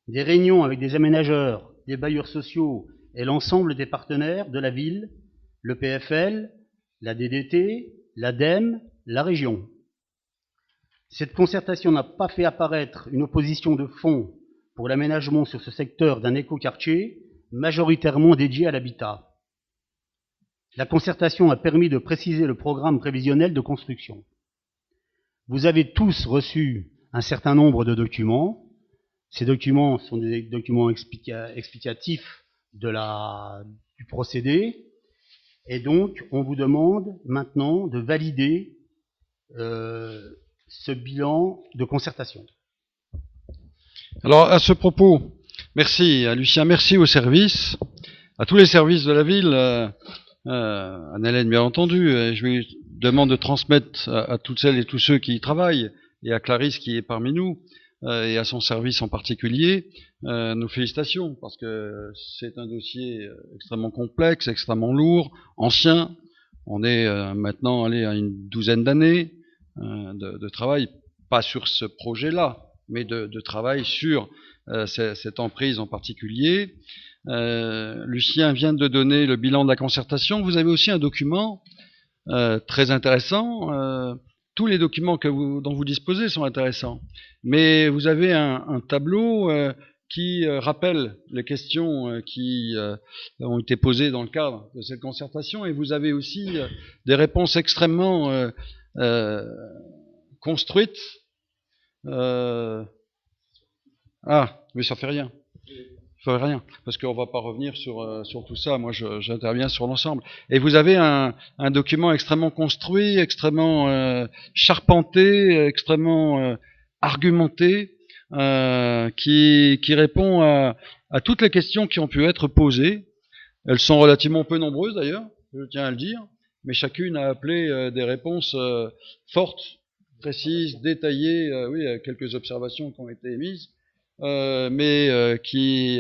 des réunions avec des aménageurs, des bailleurs sociaux et l'ensemble des partenaires de la ville, le PFL, la DDT, l'ADEME, la région. Cette concertation n'a pas fait apparaître une opposition de fond pour l'aménagement sur ce secteur d'un écoquartier majoritairement dédié à l'habitat. La concertation a permis de préciser le programme prévisionnel de construction. Vous avez tous reçu un certain nombre de documents. Ces documents sont des documents explicatifs du procédé. Et donc, on vous demande maintenant de valider ce bilan de concertation. Alors, à ce propos, merci à Lucien, merci aux services, à tous les services de la ville, à Hélène bien entendu, et je lui demande de transmettre à toutes celles et tous ceux qui y travaillent, et à Clarisse qui est parmi nous, et à son service en particulier, nos félicitations, parce que c'est un dossier extrêmement complexe, extrêmement lourd, ancien. On est maintenant allé à une douzaine d'années de travail, pas sur ce projet-là, mais de travail sur cette emprise en particulier. Lucien vient de donner le bilan de la concertation. Vous avez aussi un document très intéressant. Tous les documents dont vous disposez sont intéressants, mais vous avez un tableau qui rappelle les questions qui ont été posées dans le cadre de cette concertation, et vous avez aussi des réponses extrêmement construites. Mais ça fait rien. Ça fait rien, parce qu'on va pas revenir sur tout ça. Moi, j'interviens sur l'ensemble. Et vous avez un document extrêmement construit, extrêmement charpenté, extrêmement argumenté, qui répond à toutes les questions qui ont pu être posées. Elles sont relativement peu nombreuses d'ailleurs, je tiens à le dire, mais chacune a appelé des réponses fortes, précises, détaillées. Oui, quelques observations qui ont été émises. Mais qui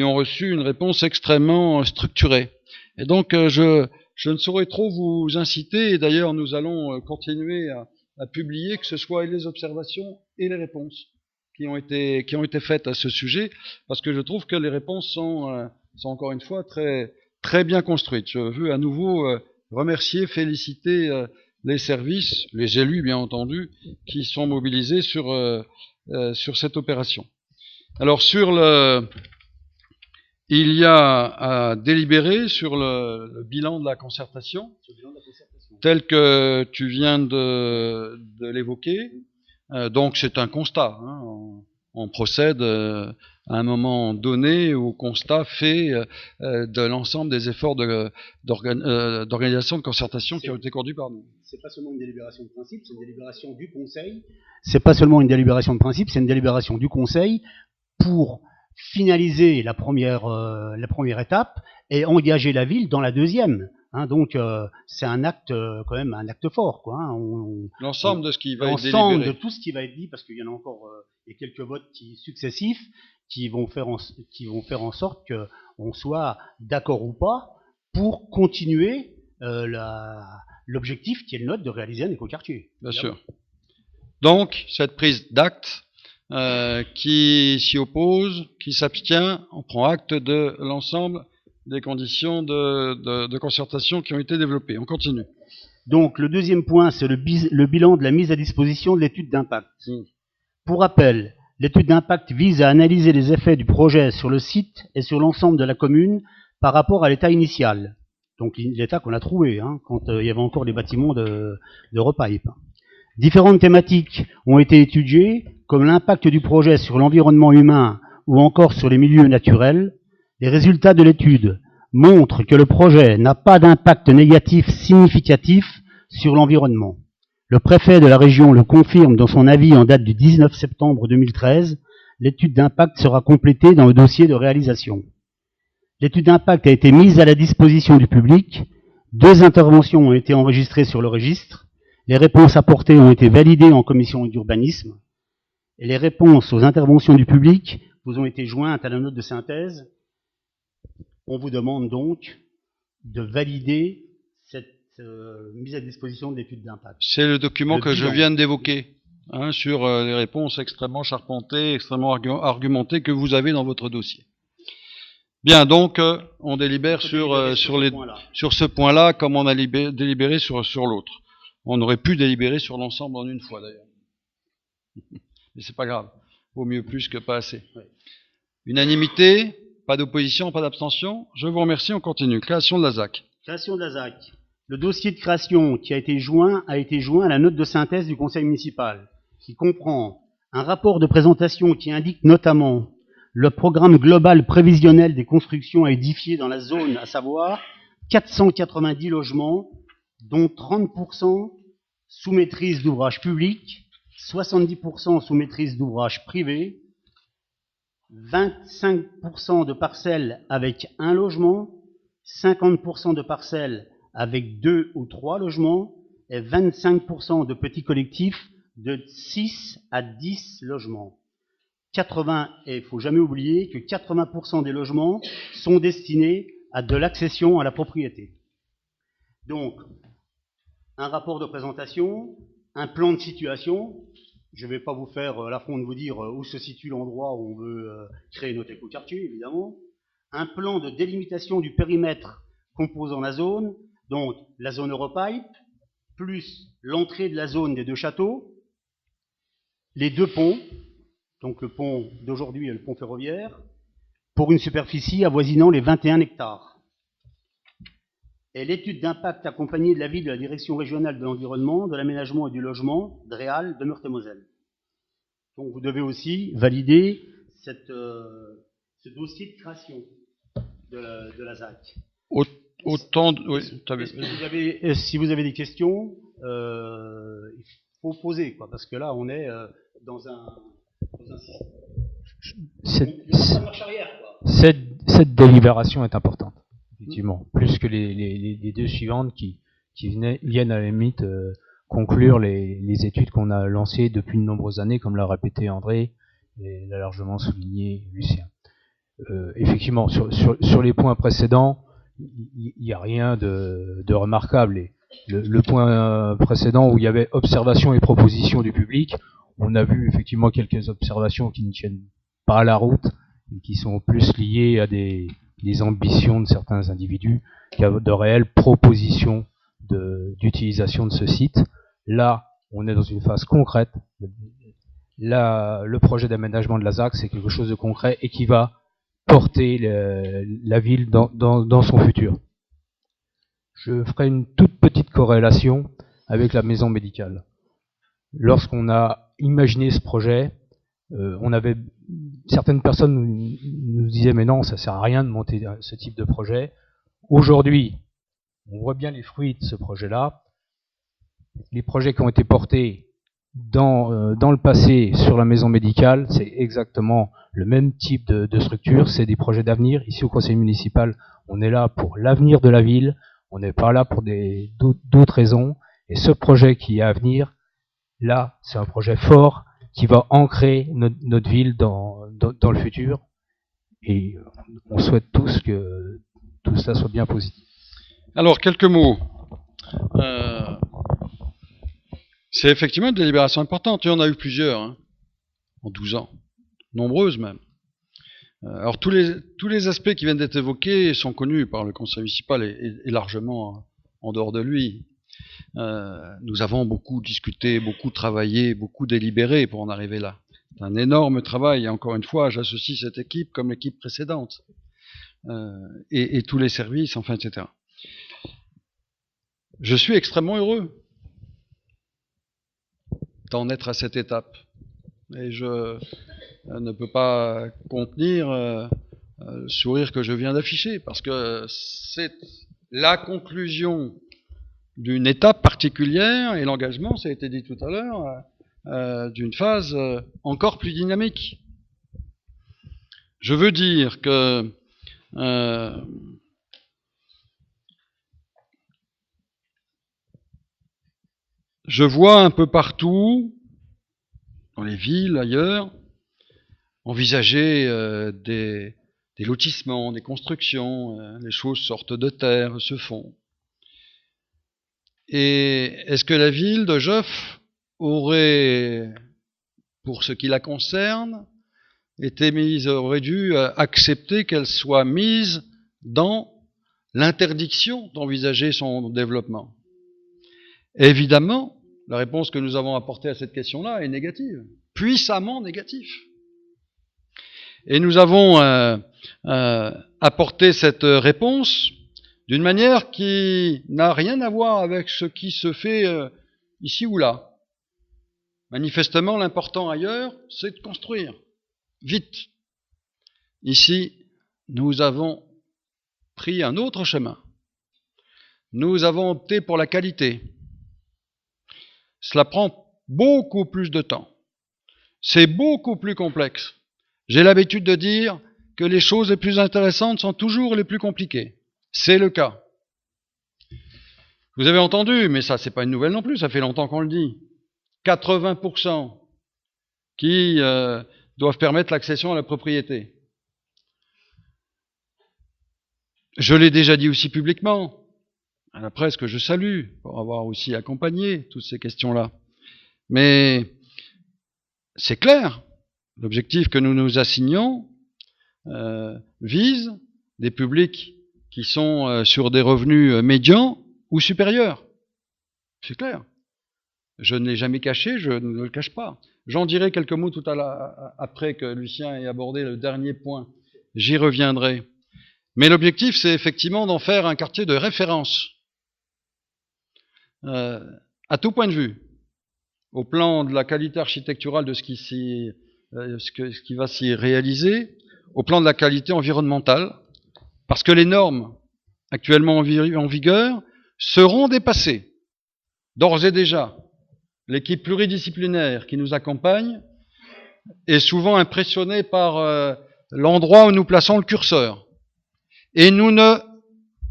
ont reçu une réponse extrêmement structurée. Et donc, je ne saurais trop vous inciter, et d'ailleurs nous allons continuer à publier, que ce soit les observations et les réponses qui ont été faites à ce sujet, parce que je trouve que les réponses sont encore une fois très, très bien construites. Je veux à nouveau remercier, féliciter les services, les élus bien entendu, qui sont mobilisés sur cette opération. Alors il y a à délibérer sur le bilan de la concertation, tel que tu viens de l'évoquer. Donc c'est un constat. On procède à un moment donné au constat fait de l'ensemble des efforts d'organisation de concertation qui ont été conduits par nous. C'est pas seulement une délibération de principe, c'est une délibération du Conseil. C'est pas seulement une délibération de principe, c'est une délibération du Conseil pour finaliser la première étape et engager la ville dans la deuxième. Donc c'est un acte quand même un acte fort, quoi. L'ensemble de ce qui va être délibéré. L'ensemble de tout ce qui va être dit, parce qu'il y en a encore quelques votes successifs qui vont faire en sorte qu'on soit d'accord ou pas pour continuer l'objectif qui est le nôtre de réaliser un écoquartier. Bien sûr. Donc cette prise d'acte. Qui s'y oppose, qui s'abstient, on prend acte de l'ensemble des conditions de concertation qui ont été développées. On continue. Donc le deuxième point, c'est le bilan de la mise à disposition de l'étude d'impact. Pour rappel, L'étude d'impact vise à analyser les effets du projet sur le site et sur l'ensemble de la commune par rapport à l'état initial. Donc l'état qu'on a trouvé, quand il y avait encore les bâtiments de repipe. Différentes thématiques ont été étudiées, comme l'impact du projet sur l'environnement humain ou encore sur les milieux naturels. Les résultats de l'étude montrent que le projet n'a pas d'impact négatif significatif sur l'environnement. Le préfet de la région le confirme dans son avis en date du 19 septembre 2013. L'étude d'impact sera complétée dans le dossier de réalisation. L'étude d'impact a été mise à la disposition du public. 2 interventions ont été enregistrées sur le registre. Les réponses apportées ont été validées en commission d'urbanisme. Et les réponses aux interventions du public vous ont été jointes à la note de synthèse. On vous demande donc de valider cette mise à disposition de l'étude d'impact. C'est le document que je viens d'évoquer, sur les réponses extrêmement charpentées, extrêmement argumentées que vous avez dans votre dossier. Bien, donc, on délibère sur ce point-là, comme on a délibéré sur l'autre. On aurait pu délibérer sur l'ensemble en une fois, d'ailleurs. Mais c'est pas grave. Vaut mieux plus que pas assez. Oui. Unanimité, pas d'opposition, pas d'abstention. Je vous remercie, on continue. Création de la ZAC. Création de la ZAC. Le dossier de création qui a été joint à la note de synthèse du conseil municipal, qui comprend un rapport de présentation qui indique notamment le programme global prévisionnel des constructions à édifier dans la zone, à savoir 490 logements, dont 30% sous maîtrise d'ouvrage public, 70% sous maîtrise d'ouvrage privé, 25% de parcelles avec un logement, 50% de parcelles avec 2 ou 3 logements, et 25% de petits collectifs de 6 à 10 logements. Et il ne faut jamais oublier que 80% des logements sont destinés à de l'accession à la propriété. Donc, un rapport de présentation, un plan de situation. Je ne vais pas vous faire l'affront de vous dire où se situe l'endroit où on veut créer notre écoquartier, évidemment. Un plan de délimitation du périmètre composant la zone, donc la zone Europipe, plus l'entrée de la zone des 2 châteaux, les 2 ponts, donc le pont d'aujourd'hui et le pont ferroviaire, pour une superficie avoisinant les 21 hectares. Et l'étude d'impact accompagnée de l'avis de la Direction régionale de l'environnement, de l'aménagement et du logement, DREAL, de Meurthe-et-Moselle. Donc vous devez aussi valider ce dossier de création de la ZAC. Autant de... Oui, si vous avez des questions, il faut poser, parce que là, on est dans un Cette délibération est importante, effectivement, plus que les 2 suivantes qui viennent à la limite conclure les études qu'on a lancées depuis de nombreuses années, comme l'a répété André et l'a largement souligné Lucien. Effectivement, sur les points précédents, il n'y a rien de remarquable. Et le point précédent où il y avait observation et proposition du public, on a vu effectivement quelques observations qui ne tiennent pas à la route et qui sont plus liées à des ambitions de certains individus qu'à de réelles propositions d'utilisation de ce site. Là, on est dans une phase concrète. Là, le projet d'aménagement de la ZAC, c'est quelque chose de concret et qui va porter la ville dans son futur. Je ferai une toute petite corrélation avec la maison médicale. Lorsqu'on a imaginé ce projet, certaines personnes nous disaient mais non, ça sert à rien de monter ce type de projet. Aujourd'hui, on voit bien les fruits de ce projet-là. Les projets qui ont été portés dans le passé sur la maison médicale, c'est exactement le même type de structure, c'est des projets d'avenir. Ici au conseil municipal, on est là pour l'avenir de la ville, on n'est pas là pour d'autres raisons. Et ce projet qui est à venir, là, c'est un projet fort qui va ancrer notre ville dans le futur. Et on souhaite tous que tout cela soit bien positif. Alors, quelques mots. C'est effectivement une délibération importante. Il y en a eu plusieurs, en 12 ans. Nombreuses même. Alors, tous les aspects qui viennent d'être évoqués sont connus par le conseil municipal et largement en dehors de lui. Nous avons beaucoup discuté, beaucoup travaillé, beaucoup délibéré pour en arriver là. C'est un énorme travail, et encore une fois, j'associe cette équipe comme l'équipe précédente, et tous les services, enfin, etc. Je suis extrêmement heureux d'en être à cette étape. Et je ne peux pas contenir le sourire que je viens d'afficher, parce que c'est la conclusion d'une étape particulière, et l'engagement, ça a été dit tout à l'heure, d'une phase encore plus dynamique. Je veux dire que je vois un peu partout, dans les villes, ailleurs, envisager des lotissements, des constructions, les choses sortent de terre, se font. Et est-ce que la ville de Joffre aurait, pour ce qui la concerne, aurait dû accepter qu'elle soit mise dans l'interdiction d'envisager son développement? Évidemment, la réponse que nous avons apportée à cette question-là est négative, puissamment négative. Et nous avons apporté cette réponse d'une manière qui n'a rien à voir avec ce qui se fait ici ou là. Manifestement, l'important ailleurs, c'est de construire, vite. Ici, nous avons pris un autre chemin. Nous avons opté pour la qualité. Cela prend beaucoup plus de temps. C'est beaucoup plus complexe. J'ai l'habitude de dire que les choses les plus intéressantes sont toujours les plus compliquées. C'est le cas. Vous avez entendu, mais ça, c'est pas une nouvelle non plus, ça fait longtemps qu'on le dit. 80% qui doivent permettre l'accession à la propriété. Je l'ai déjà dit aussi publiquement, à la presse que je salue, pour avoir aussi accompagné toutes ces questions-là. Mais c'est clair, l'objectif que nous nous assignons vise des publics qui sont sur des revenus médians ou supérieurs. C'est clair. Je ne l'ai jamais caché, je ne le cache pas. J'en dirai quelques mots tout à l'heure, après que Lucien ait abordé le dernier point. J'y reviendrai. Mais l'objectif, c'est effectivement d'en faire un quartier de référence. À tout point de vue. Au plan de la qualité architecturale de ce qui va s'y réaliser, au plan de la qualité environnementale, parce que les normes actuellement en vigueur seront dépassées. D'ores et déjà, l'équipe pluridisciplinaire qui nous accompagne est souvent impressionnée par l'endroit où nous plaçons le curseur. Et nous ne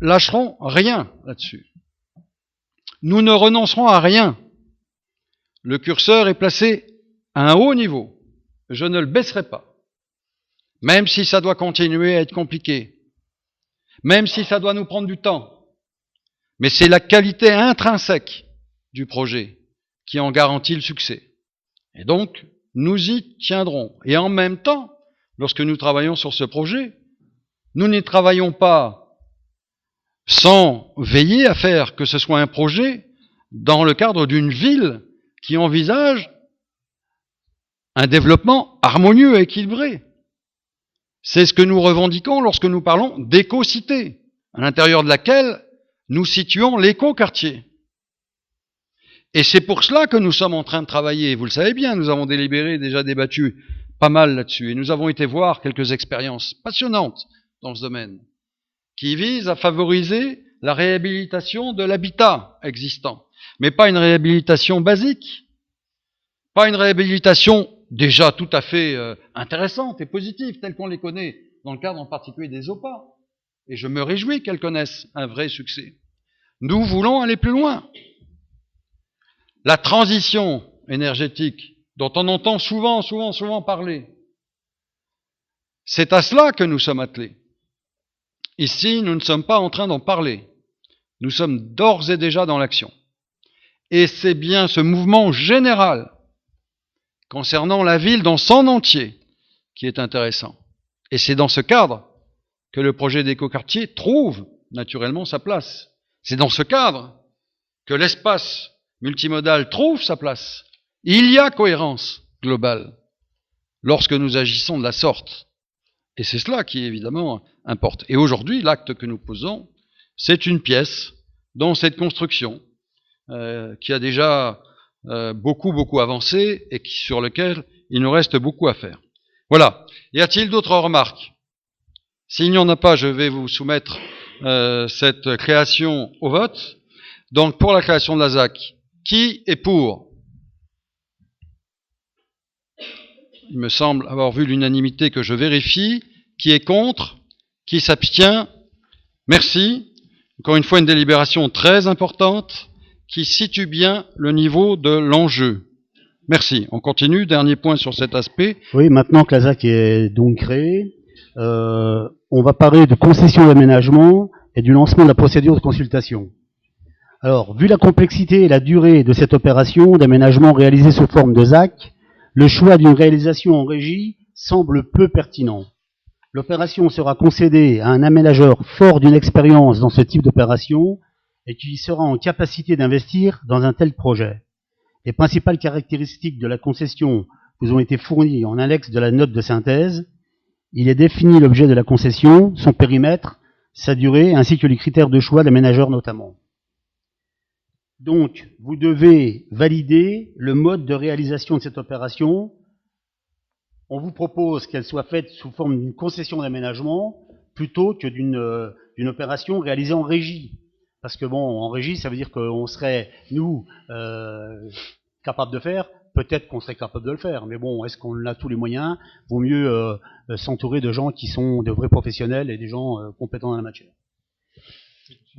lâcherons rien là-dessus. Nous ne renoncerons à rien. Le curseur est placé à un haut niveau. Je ne le baisserai pas. Même si ça doit continuer à être compliqué. Même si ça doit nous prendre du temps. Mais c'est la qualité intrinsèque du projet qui en garantit le succès. Et donc, nous y tiendrons. Et en même temps, lorsque nous travaillons sur ce projet, nous n'y travaillons pas sans veiller à faire que ce soit un projet dans le cadre d'une ville qui envisage un développement harmonieux et équilibré. C'est ce que nous revendiquons lorsque nous parlons d'éco-cité, à l'intérieur de laquelle nous situons l'éco-quartier. Et c'est pour cela que nous sommes en train de travailler. Vous le savez bien, nous avons délibéré, déjà débattu pas mal là-dessus. Et nous avons été voir quelques expériences passionnantes dans ce domaine, qui visent à favoriser la réhabilitation de l'habitat existant. Mais pas une réhabilitation basique, pas une réhabilitation déjà tout à fait intéressante et positive, telle qu'on les connaît dans le cadre en particulier des OPA. Et je me réjouis qu'elles connaissent un vrai succès. Nous voulons aller plus loin. La transition énergétique, dont on entend souvent parler, c'est à cela que nous sommes attelés. Ici, nous ne sommes pas en train d'en parler. Nous sommes d'ores et déjà dans l'action. Et c'est bien ce mouvement général concernant la ville dans son entier qui est intéressant. Et c'est dans ce cadre que le projet d'écoquartier trouve naturellement sa place. C'est dans ce cadre que l'espace multimodal trouve sa place. Il y a cohérence globale. lorsque nous agissons de la sorte. Et c'est cela qui, évidemment, importe. Et aujourd'hui, l'acte que nous posons, c'est une pièce dans cette construction qui a déjà beaucoup avancé et sur lequel il nous reste beaucoup à faire. Voilà. Y a-t-il d'autres remarques? S'il n'y en a pas, je vais vous soumettre cette création au vote. Donc, pour la création de la ZAC, qui est pour? Il me semble avoir vu l'unanimité que je vérifie. Qui est contre? Qui s'abstient? Merci. Encore une fois, une délibération très importante qui situe bien le niveau de l'enjeu. Merci. On continue. Dernier point sur cet aspect. Oui, maintenant que la ZAC est donc créée, on va parler de concession d'aménagement et du lancement de la procédure de consultation. Alors, vu la complexité et la durée de cette opération d'aménagement réalisée sous forme de ZAC, le choix d'une réalisation en régie semble peu pertinent. L'opération sera concédée à un aménageur fort d'une expérience dans ce type d'opération et qui sera en capacité d'investir dans un tel projet. Les principales caractéristiques de la concession vous ont été fournies en annexe de la note de synthèse. Il est défini l'objet de la concession, son périmètre, sa durée, ainsi que les critères de choix d'aménageur notamment. Donc, vous devez valider le mode de réalisation de cette opération. On vous propose qu'elle soit faite sous forme d'une concession d'aménagement plutôt que d'une opération réalisée en régie. Parce que bon, en régie, ça veut dire qu'on serait, nous, capables de faire. Peut-être qu'on serait capable de le faire, mais bon, est-ce qu'on a tous les moyens? Vaut mieux s'entourer de gens qui sont de vrais professionnels et des gens compétents dans la matière.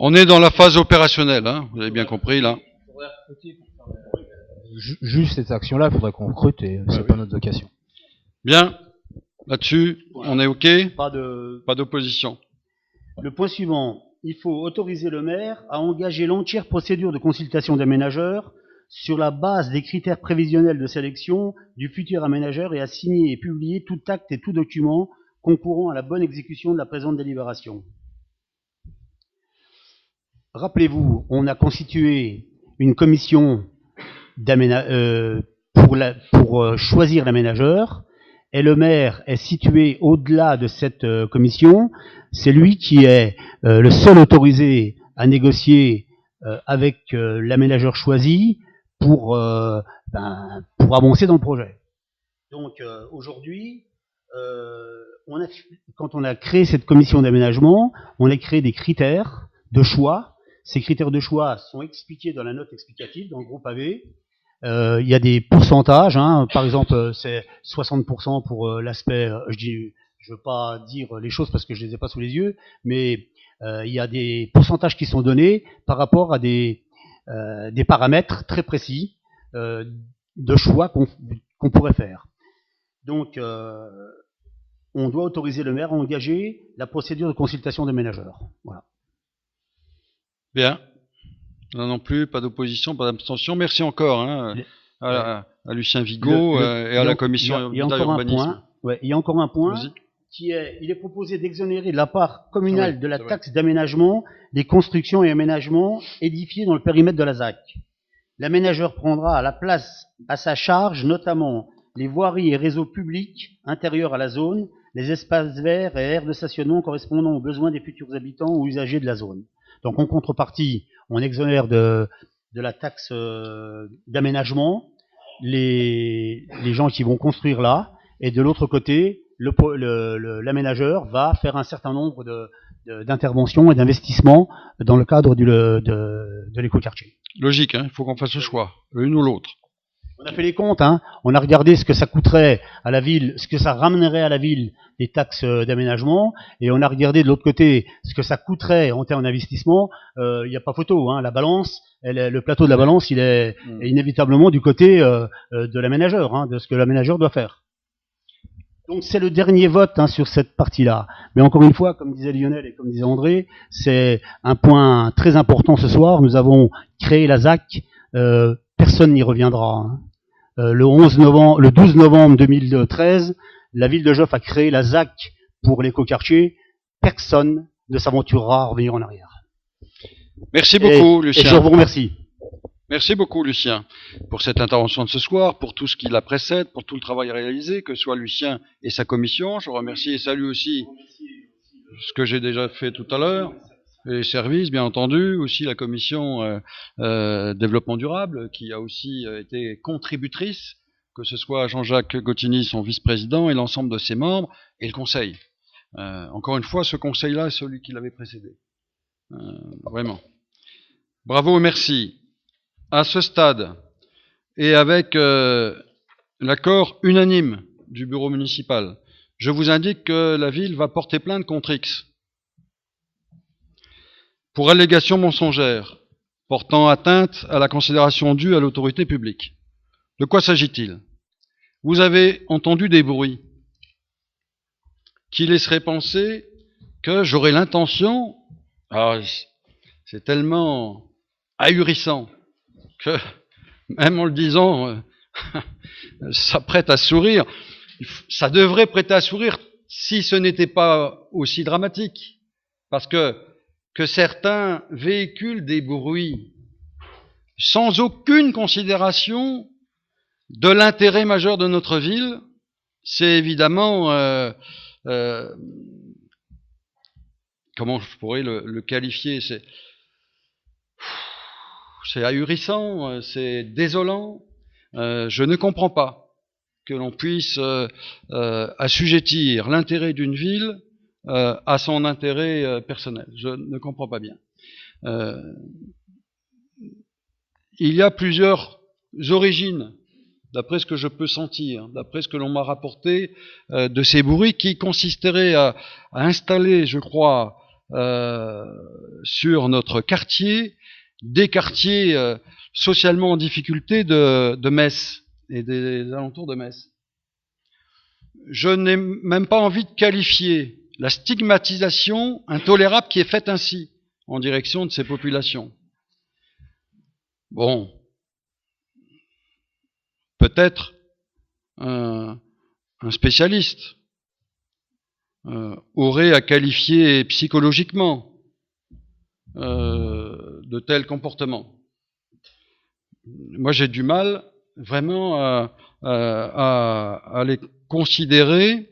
On est dans la phase opérationnelle, hein, vous avez bien compris, là. Juste cette action-là, il faudrait qu'on recrute et c'est pas notre vocation. Bien. Là-dessus, on est OK? Pas d'opposition. Le point suivant, il faut autoriser le maire à engager l'entière procédure de consultation d'aménageurs sur la base des critères prévisionnels de sélection du futur aménageur et à signer et publier tout acte et tout document concourant à la bonne exécution de la présente délibération. Rappelez-vous, on a constitué une commission pour choisir l'aménageur, et le maire est situé au-delà de cette commission. C'est lui qui est le seul autorisé à négocier avec l'aménageur choisi pour avancer dans le projet. Donc aujourd'hui, quand on a créé cette commission d'aménagement, on a créé des critères de choix. Ces critères de choix sont expliqués dans la note explicative, dans le groupe AV. Il y a des pourcentages, hein. Par exemple, c'est 60% pour l'aspect, je veux pas dire les choses parce que je les ai pas sous les yeux, mais il y a des pourcentages qui sont donnés par rapport à des paramètres très précis de choix qu'on pourrait faire. Donc, on doit autoriser le maire à engager la procédure de consultation des ménageurs. Voilà. Bien. Là non plus, pas d'opposition, pas d'abstention. Merci encore à Lucien Vigo et à la commission d'urbanisme. Il y a encore un point qui est, il est proposé d'exonérer de la part communale de la taxe d'aménagement les constructions et aménagements édifiés dans le périmètre de la ZAC. L'aménageur prendra à la place à sa charge notamment les voiries et réseaux publics intérieurs à la zone, les espaces verts et aires de stationnement correspondant aux besoins des futurs habitants ou usagers de la zone. Donc en contrepartie, on exonère de la taxe d'aménagement les gens qui vont construire là, et de l'autre côté, l'aménageur va faire un certain nombre d'interventions et d'investissements dans le cadre de l'écoquartier. Logique, hein, il faut qu'on fasse le choix, l'une ou l'autre. On a fait les comptes, hein. On a regardé ce que ça coûterait à la ville, ce que ça ramènerait à la ville des taxes d'aménagement, et on a regardé de l'autre côté ce que ça coûterait en termes d'investissement. Il n'y a pas photo, hein. La balance, le plateau de la balance, il est inévitablement du côté de l'aménageur, hein, de ce que l'aménageur doit faire. Donc c'est le dernier vote, hein, sur cette partie-là. Mais encore une fois, comme disait Lionel et comme disait André, c'est un point très important ce soir. Nous avons créé la ZAC, personne n'y reviendra, hein. Le 12 novembre 2013, la ville de Joffre a créé la ZAC pour l'écoquartier. Personne ne s'aventurera à revenir en arrière. Merci beaucoup, Lucien. Et je vous remercie. Merci beaucoup, Lucien, pour cette intervention de ce soir, pour tout ce qui la précède, pour tout le travail réalisé, que ce soit Lucien et sa commission. Je remercie et salue aussi ce que j'ai déjà fait tout à l'heure, les services, bien entendu, aussi la commission développement durable, qui a aussi été contributrice, que ce soit Jean-Jacques Gotini, son vice-président, et l'ensemble de ses membres, et le conseil. Encore une fois, ce conseil-là est celui qui l'avait précédé. Vraiment. Bravo et merci. À ce stade, et avec l'accord unanime du bureau municipal, je vous indique que la ville va porter plainte contre X pour allégation mensongère portant atteinte à la considération due à l'autorité publique. De quoi s'agit-il? Vous avez entendu des bruits qui laisseraient penser que j'aurais l'intention, c'est tellement ahurissant que, même en le disant, ça prête à sourire. Ça devrait prêter à sourire si ce n'était pas aussi dramatique. Parce que certains véhiculent des bruits sans aucune considération de l'intérêt majeur de notre ville, c'est évidemment, comment je pourrais le qualifier, c'est ahurissant, c'est désolant. Je ne comprends pas que l'on puisse assujettir l'intérêt d'une ville à son intérêt personnel. Je ne comprends pas bien. Il y a plusieurs origines, d'après ce que je peux sentir, d'après ce que l'on m'a rapporté, de ces bruits qui consisteraient à installer, je crois, sur notre quartier, des quartiers socialement en difficulté de Metz et des alentours de Metz. Je n'ai même pas envie de qualifier la stigmatisation intolérable qui est faite ainsi en direction de ces populations. Bon, peut-être un spécialiste aurait à qualifier psychologiquement de tels comportements. Moi, j'ai du mal vraiment à les considérer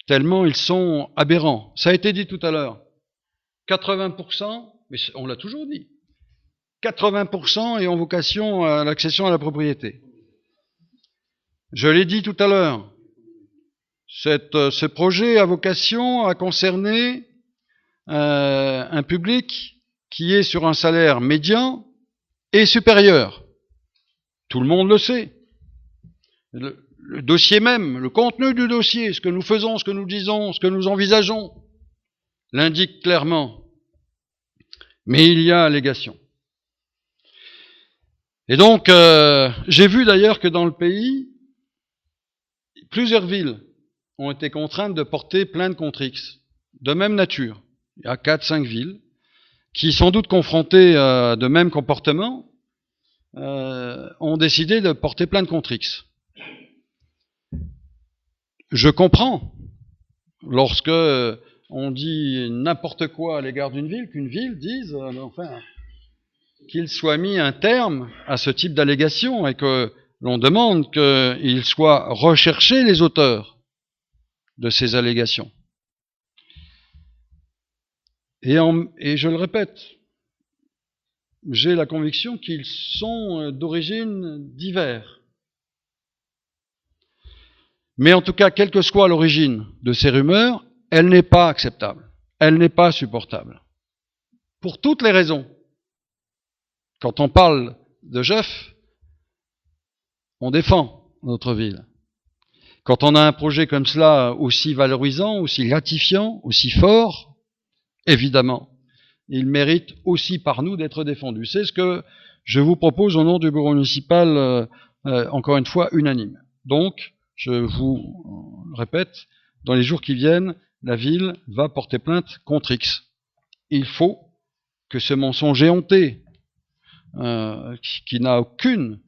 tellement ils sont aberrants. Ça a été dit tout à l'heure. 80%, mais on l'a toujours dit, 80% ayant vocation à l'accession à la propriété. Je l'ai dit tout à l'heure. Ce projet a vocation à concerner un public qui est sur un salaire médian et supérieur. Tout le monde le sait. Le dossier même, le contenu du dossier, ce que nous faisons, ce que nous disons, ce que nous envisageons, l'indique clairement. Mais il y a allégation. Et donc, j'ai vu d'ailleurs que dans le pays, plusieurs villes ont été contraintes de porter plainte contre X, de même nature. Il y a 4-5 villes qui, sans doute confrontées de mêmes comportements, ont décidé de porter plainte contre X. Je comprends, lorsque on dit n'importe quoi à l'égard d'une ville, qu'une ville dise, enfin, qu'il soit mis un terme à ce type d'allégation et que l'on demande qu'il soit recherché les auteurs de ces allégations. Et je le répète, j'ai la conviction qu'ils sont d'origine diverse. Mais en tout cas, quelle que soit l'origine de ces rumeurs, elle n'est pas acceptable, elle n'est pas supportable. Pour toutes les raisons. Quand on parle de Jeuf, on défend notre ville. Quand on a un projet comme cela, aussi valorisant, aussi gratifiant, aussi fort, évidemment, il mérite aussi par nous d'être défendu. C'est ce que je vous propose au nom du bureau municipal, encore une fois, unanime. Donc, je vous répète, dans les jours qui viennent, la ville va porter plainte contre X. Il faut que ce mensonge éhonté, qui n'a aucune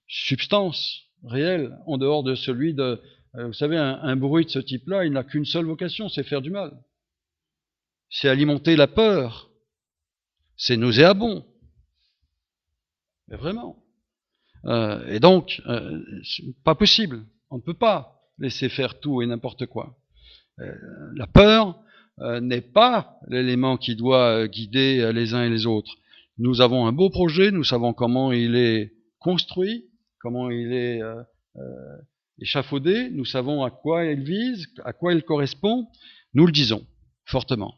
substance réelle en dehors de celui de... vous savez, un bruit de ce type-là, il n'a qu'une seule vocation, c'est faire du mal. C'est alimenter la peur C'est nauséabond. Mais vraiment. Et donc, c'est pas possible. On ne peut pas laisser faire tout et n'importe quoi. La peur n'est pas l'élément qui doit guider les uns et les autres. Nous avons un beau projet, nous savons comment il est construit, comment il est échafaudé, nous savons à quoi il vise, à quoi il correspond, nous le disons fortement.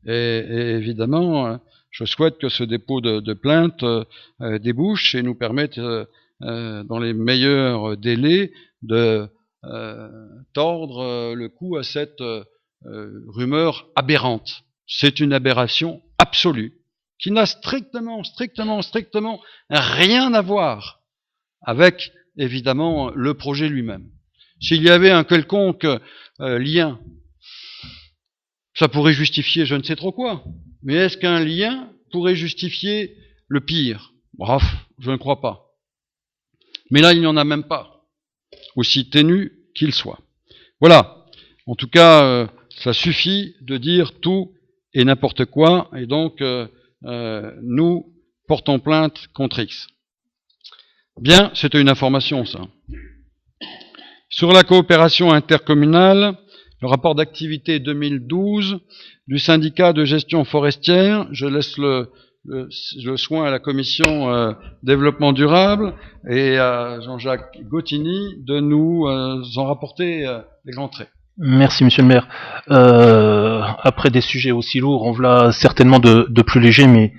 Et évidemment, je souhaite que ce dépôt de plainte débouche et nous permette, dans les meilleurs délais, de tordre le cou à cette rumeur aberrante. C'est une aberration absolue, qui n'a strictement rien à voir avec, évidemment, le projet lui-même. S'il y avait un quelconque lien, ça pourrait justifier je ne sais trop quoi. Mais est-ce qu'un lien pourrait justifier le pire? Bref, je ne crois pas. Mais là, il n'y en a même pas, aussi ténu qu'il soit. Voilà. En tout cas, ça suffit de dire tout et n'importe quoi, et donc nous portons plainte contre X. Bien, c'était une information, ça. Sur la coopération intercommunale, le rapport d'activité 2012 du syndicat de gestion forestière, je laisse le soin à la commission développement durable et à Jean-Jacques Gottini de nous en rapporter les grands traits. Merci Monsieur le maire. Après des sujets aussi lourds, on voilà certainement de plus légers, mais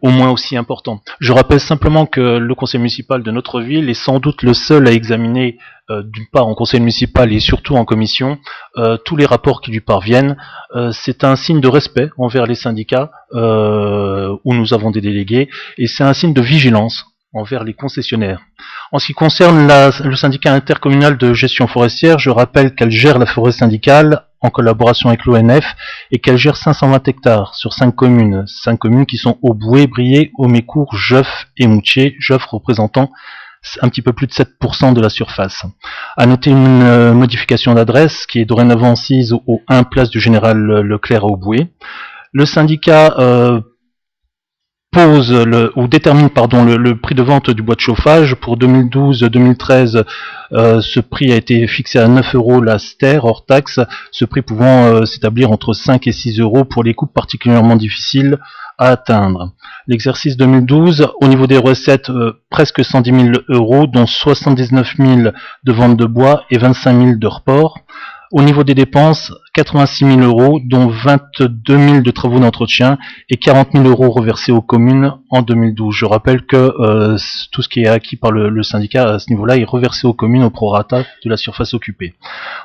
au moins aussi importants. Je rappelle simplement que le conseil municipal de notre ville est sans doute le seul à examiner, d'une part en conseil municipal et surtout en commission, tous les rapports qui lui parviennent. C'est un signe de respect envers les syndicats où nous avons des délégués, et c'est un signe de vigilance envers les concessionnaires. En ce qui concerne le syndicat intercommunal de gestion forestière, je rappelle qu'elle gère la forêt syndicale en collaboration avec l'ONF et qu'elle gère 520 hectares sur 5 communes. 5 communes qui sont Auboué, Briey, Aumécourt, Jeuf et Moutier, Jeuf représentant un petit peu plus de 7% de la surface. À noter une modification d'adresse qui est dorénavant assise au 1 place du Général Leclerc à Auboué. Le syndicat détermine le prix de vente du bois de chauffage. Pour 2012-2013, ce prix a été fixé à 9 € la ster hors taxe, ce prix pouvant s'établir entre 5 et 6 € pour les coupes particulièrement difficiles à atteindre. L'exercice 2012, au niveau des recettes, presque 110 000 €, dont 79 000 de vente de bois et 25 000 de report. Au niveau des dépenses, 86 000 €, dont 22 000 de travaux d'entretien et 40 000 € reversés aux communes en 2012. Je rappelle que tout ce qui est acquis par le syndicat à ce niveau-là est reversé aux communes au prorata de la surface occupée.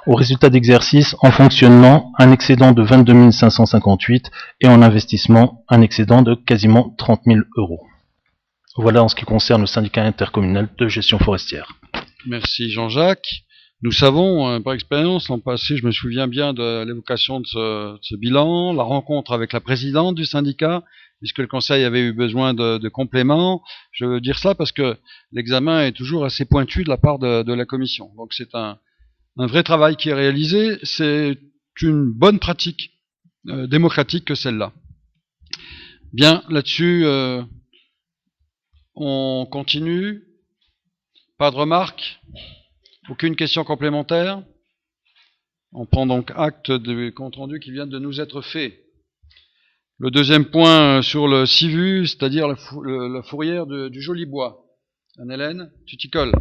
Au résultat d'exercice, en fonctionnement, un excédent de 22 558 et en investissement, un excédent de quasiment 30 000 €. Voilà en ce qui concerne le syndicat intercommunal de gestion forestière. Merci Jean-Jacques. Nous savons, par expérience, l'an passé, je me souviens bien de l'évocation de ce bilan, la rencontre avec la présidente du syndicat, puisque le conseil avait eu besoin de compléments. Je veux dire ça parce que l'examen est toujours assez pointu de la part de la commission. Donc c'est un vrai travail qui est réalisé. C'est une bonne pratique démocratique que celle-là. Bien, là-dessus, on continue. Pas de remarques? Aucune question complémentaire? On prend donc acte du compte-rendu qui vient de nous être fait. Le deuxième point sur le CIVU, c'est-à-dire la fourrière du Joli Bois. Anne-Hélène, tu t'y colles.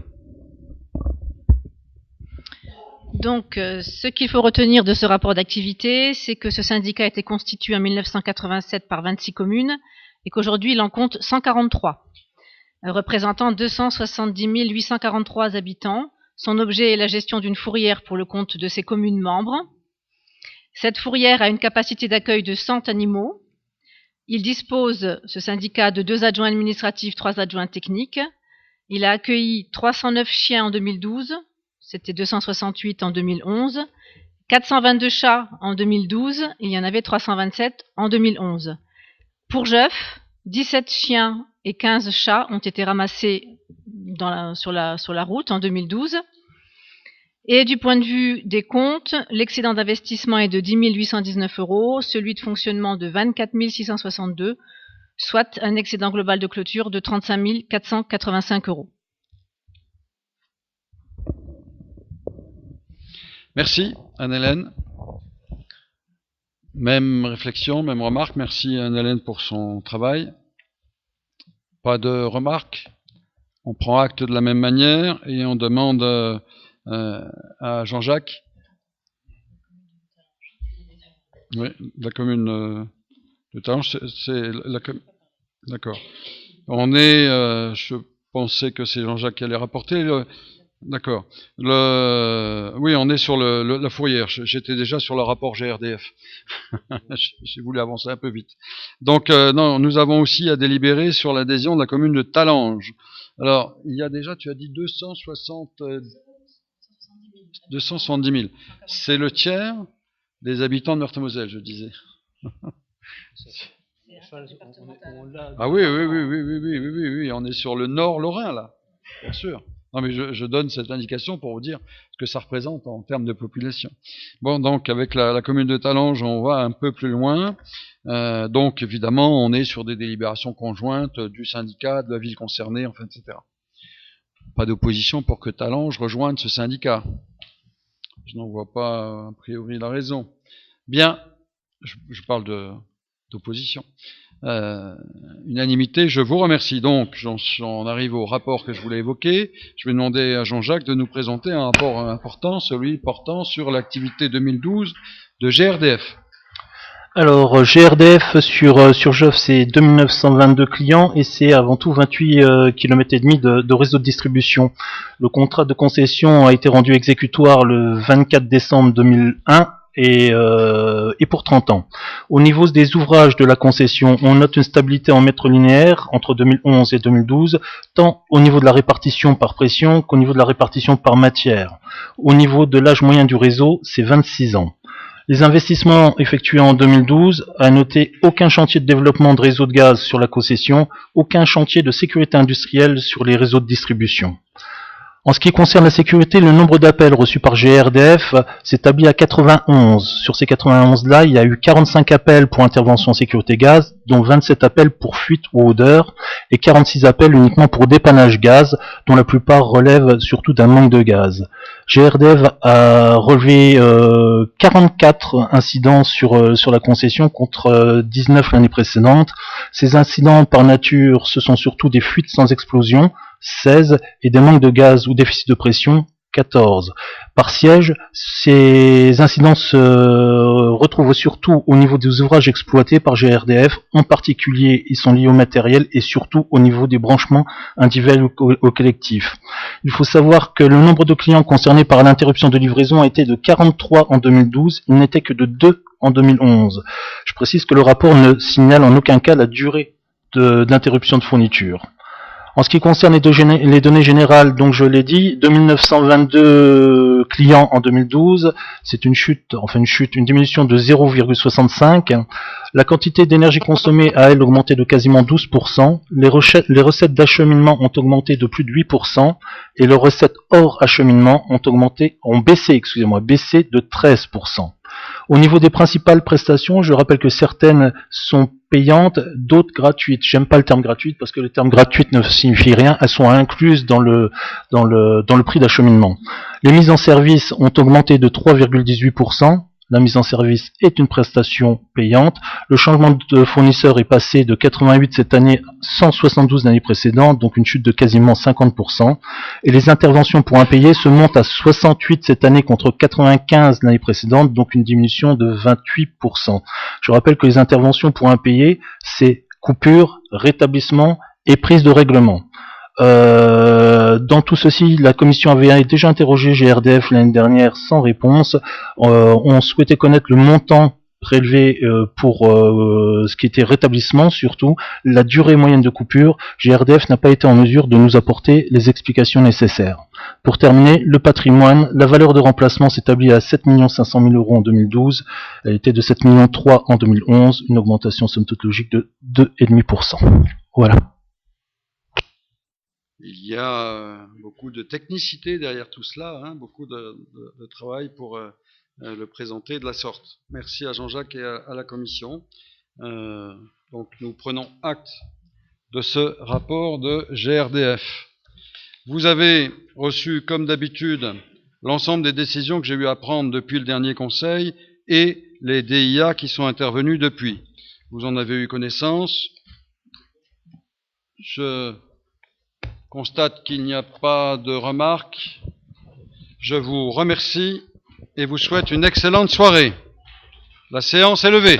Donc, ce qu'il faut retenir de ce rapport d'activité, c'est que ce syndicat a été constitué en 1987 par 26 communes et qu'aujourd'hui, il en compte 143, représentant 270 843 habitants. Son objet est la gestion d'une fourrière pour le compte de ses communes membres. Cette fourrière a une capacité d'accueil de 100 animaux. Il dispose, ce syndicat, de 2 adjoints administratifs, 3 adjoints techniques. Il a accueilli 309 chiens en 2012, c'était 268 en 2011, 422 chats en 2012, il y en avait 327 en 2011. Pour Jeuf, 17 chiens et 15 chats ont été ramassés sur la route en 2012. Et du point de vue des comptes, l'excédent d'investissement est de 10 819 €, celui de fonctionnement de 24 662, soit un excédent global de clôture de 35 485 €. Merci, Anne-Hélène. Même réflexion, même remarque. Merci, Anne-Hélène, pour son travail. Pas de remarques. On prend acte de la même manière et on demande à Jean-Jacques. Oui, la commune de Talange, c'est la commune. D'accord. On est, je pensais que c'est Jean-Jacques qui allait rapporter. D'accord. Oui, on est sur la fourrière. J'étais déjà sur le rapport GRDF. J'ai voulu avancer un peu vite. Donc, non, nous avons aussi à délibérer sur l'adhésion de la commune de Talange. Alors, il y a déjà, tu as dit 270 000. C'est le tiers des habitants de Meurthe-et-Moselle, je disais. Ah oui, on est sur le nord lorrain, là, bien sûr. Non, mais je donne cette indication pour vous dire ce que ça représente en termes de population. Bon, donc, avec la commune de Talange, on va un peu plus loin. Donc, évidemment, on est sur des délibérations conjointes du syndicat, de la ville concernée, enfin, etc. Pas d'opposition pour que Talange rejoigne ce syndicat. Je n'en vois pas, a priori, la raison. Bien, je parle d'opposition. Unanimité, je vous remercie. Donc, j'en arrive au rapport que je voulais évoquer. Je vais demander à Jean-Jacques de nous présenter un rapport important, celui portant sur l'activité 2012 de GRDF. Alors, GRDF sur Joffre, c'est 2922 clients et c'est avant tout 28 km et demi de réseau de distribution. Le contrat de concession a été rendu exécutoire le 24 décembre 2001 et pour 30 ans. Au niveau des ouvrages de la concession, on note une stabilité en mètres linéaires entre 2011 et 2012, tant au niveau de la répartition par pression qu'au niveau de la répartition par matière. Au niveau de l'âge moyen du réseau, c'est 26 ans. Les investissements effectués en 2012, à noter aucun chantier de développement de réseau de gaz sur la concession, aucun chantier de sécurité industrielle sur les réseaux de distribution. En ce qui concerne la sécurité, le nombre d'appels reçus par GRDF s'établit à 91. Sur ces 91-là, il y a eu 45 appels pour intervention en sécurité gaz, dont 27 appels pour fuite ou odeur, et 46 appels uniquement pour dépannage gaz, dont la plupart relèvent surtout d'un manque de gaz. GRDF a relevé 44 incidents sur la concession contre 19 l'année précédente. Ces incidents par nature, ce sont surtout des fuites sans explosion, 16, et des manques de gaz ou déficit de pression, 14. Par siège, ces incidents se retrouvent surtout au niveau des ouvrages exploités par GRDF. En particulier, ils sont liés au matériel et surtout au niveau des branchements individuels ou collectifs. Il faut savoir que le nombre de clients concernés par l'interruption de livraison a été de 43 en 2012, il n'était que de 2 en 2011. Je précise que le rapport ne signale en aucun cas la durée d'interruption de fourniture. En ce qui concerne les données générales, donc je l'ai dit, 2922 clients en 2012, c'est une diminution de 0,65. La quantité d'énergie consommée a, elle, augmenté de quasiment 12%. Les recettes d'acheminement ont augmenté de plus de 8%. Et les recettes hors acheminement ont baissé de 13%. Au niveau des principales prestations, je rappelle que certaines sont payantes, d'autres gratuites. J'aime pas le terme gratuite parce que le terme gratuite ne signifie rien. Elles sont incluses dans le prix d'acheminement. Les mises en service ont augmenté de 3,18%. La mise en service est une prestation payante. Le changement de fournisseur est passé de 88 cette année à 172 l'année précédente, donc une chute de quasiment 50%. Et les interventions pour impayés se montent à 68 cette année contre 95 l'année précédente, donc une diminution de 28%. Je rappelle que les interventions pour impayés, c'est coupure, rétablissement et prise de règlement. Dans tout ceci, la commission avait déjà interrogé GRDF l'année dernière sans réponse. On souhaitait connaître le montant prélevé pour ce qui était rétablissement, surtout la durée moyenne de coupure. GRDF n'a pas été en mesure de nous apporter les explications nécessaires. Pour terminer, le patrimoine, la valeur de remplacement s'établit à 7 500 000 € en 2012. Elle était de 7 300 000 en 2011, une augmentation somme toute logique de 2,5%. Voilà. Il y a beaucoup de technicité derrière tout cela, hein, beaucoup de travail pour le présenter de la sorte. Merci à Jean-Jacques et à la commission. Donc nous prenons acte de ce rapport de GRDF. Vous avez reçu, comme d'habitude, l'ensemble des décisions que j'ai eu à prendre depuis le dernier Conseil et les DIA qui sont intervenus depuis. Vous en avez eu connaissance. Je constate qu'il n'y a pas de remarques. Je vous remercie et vous souhaite une excellente soirée. La séance est levée.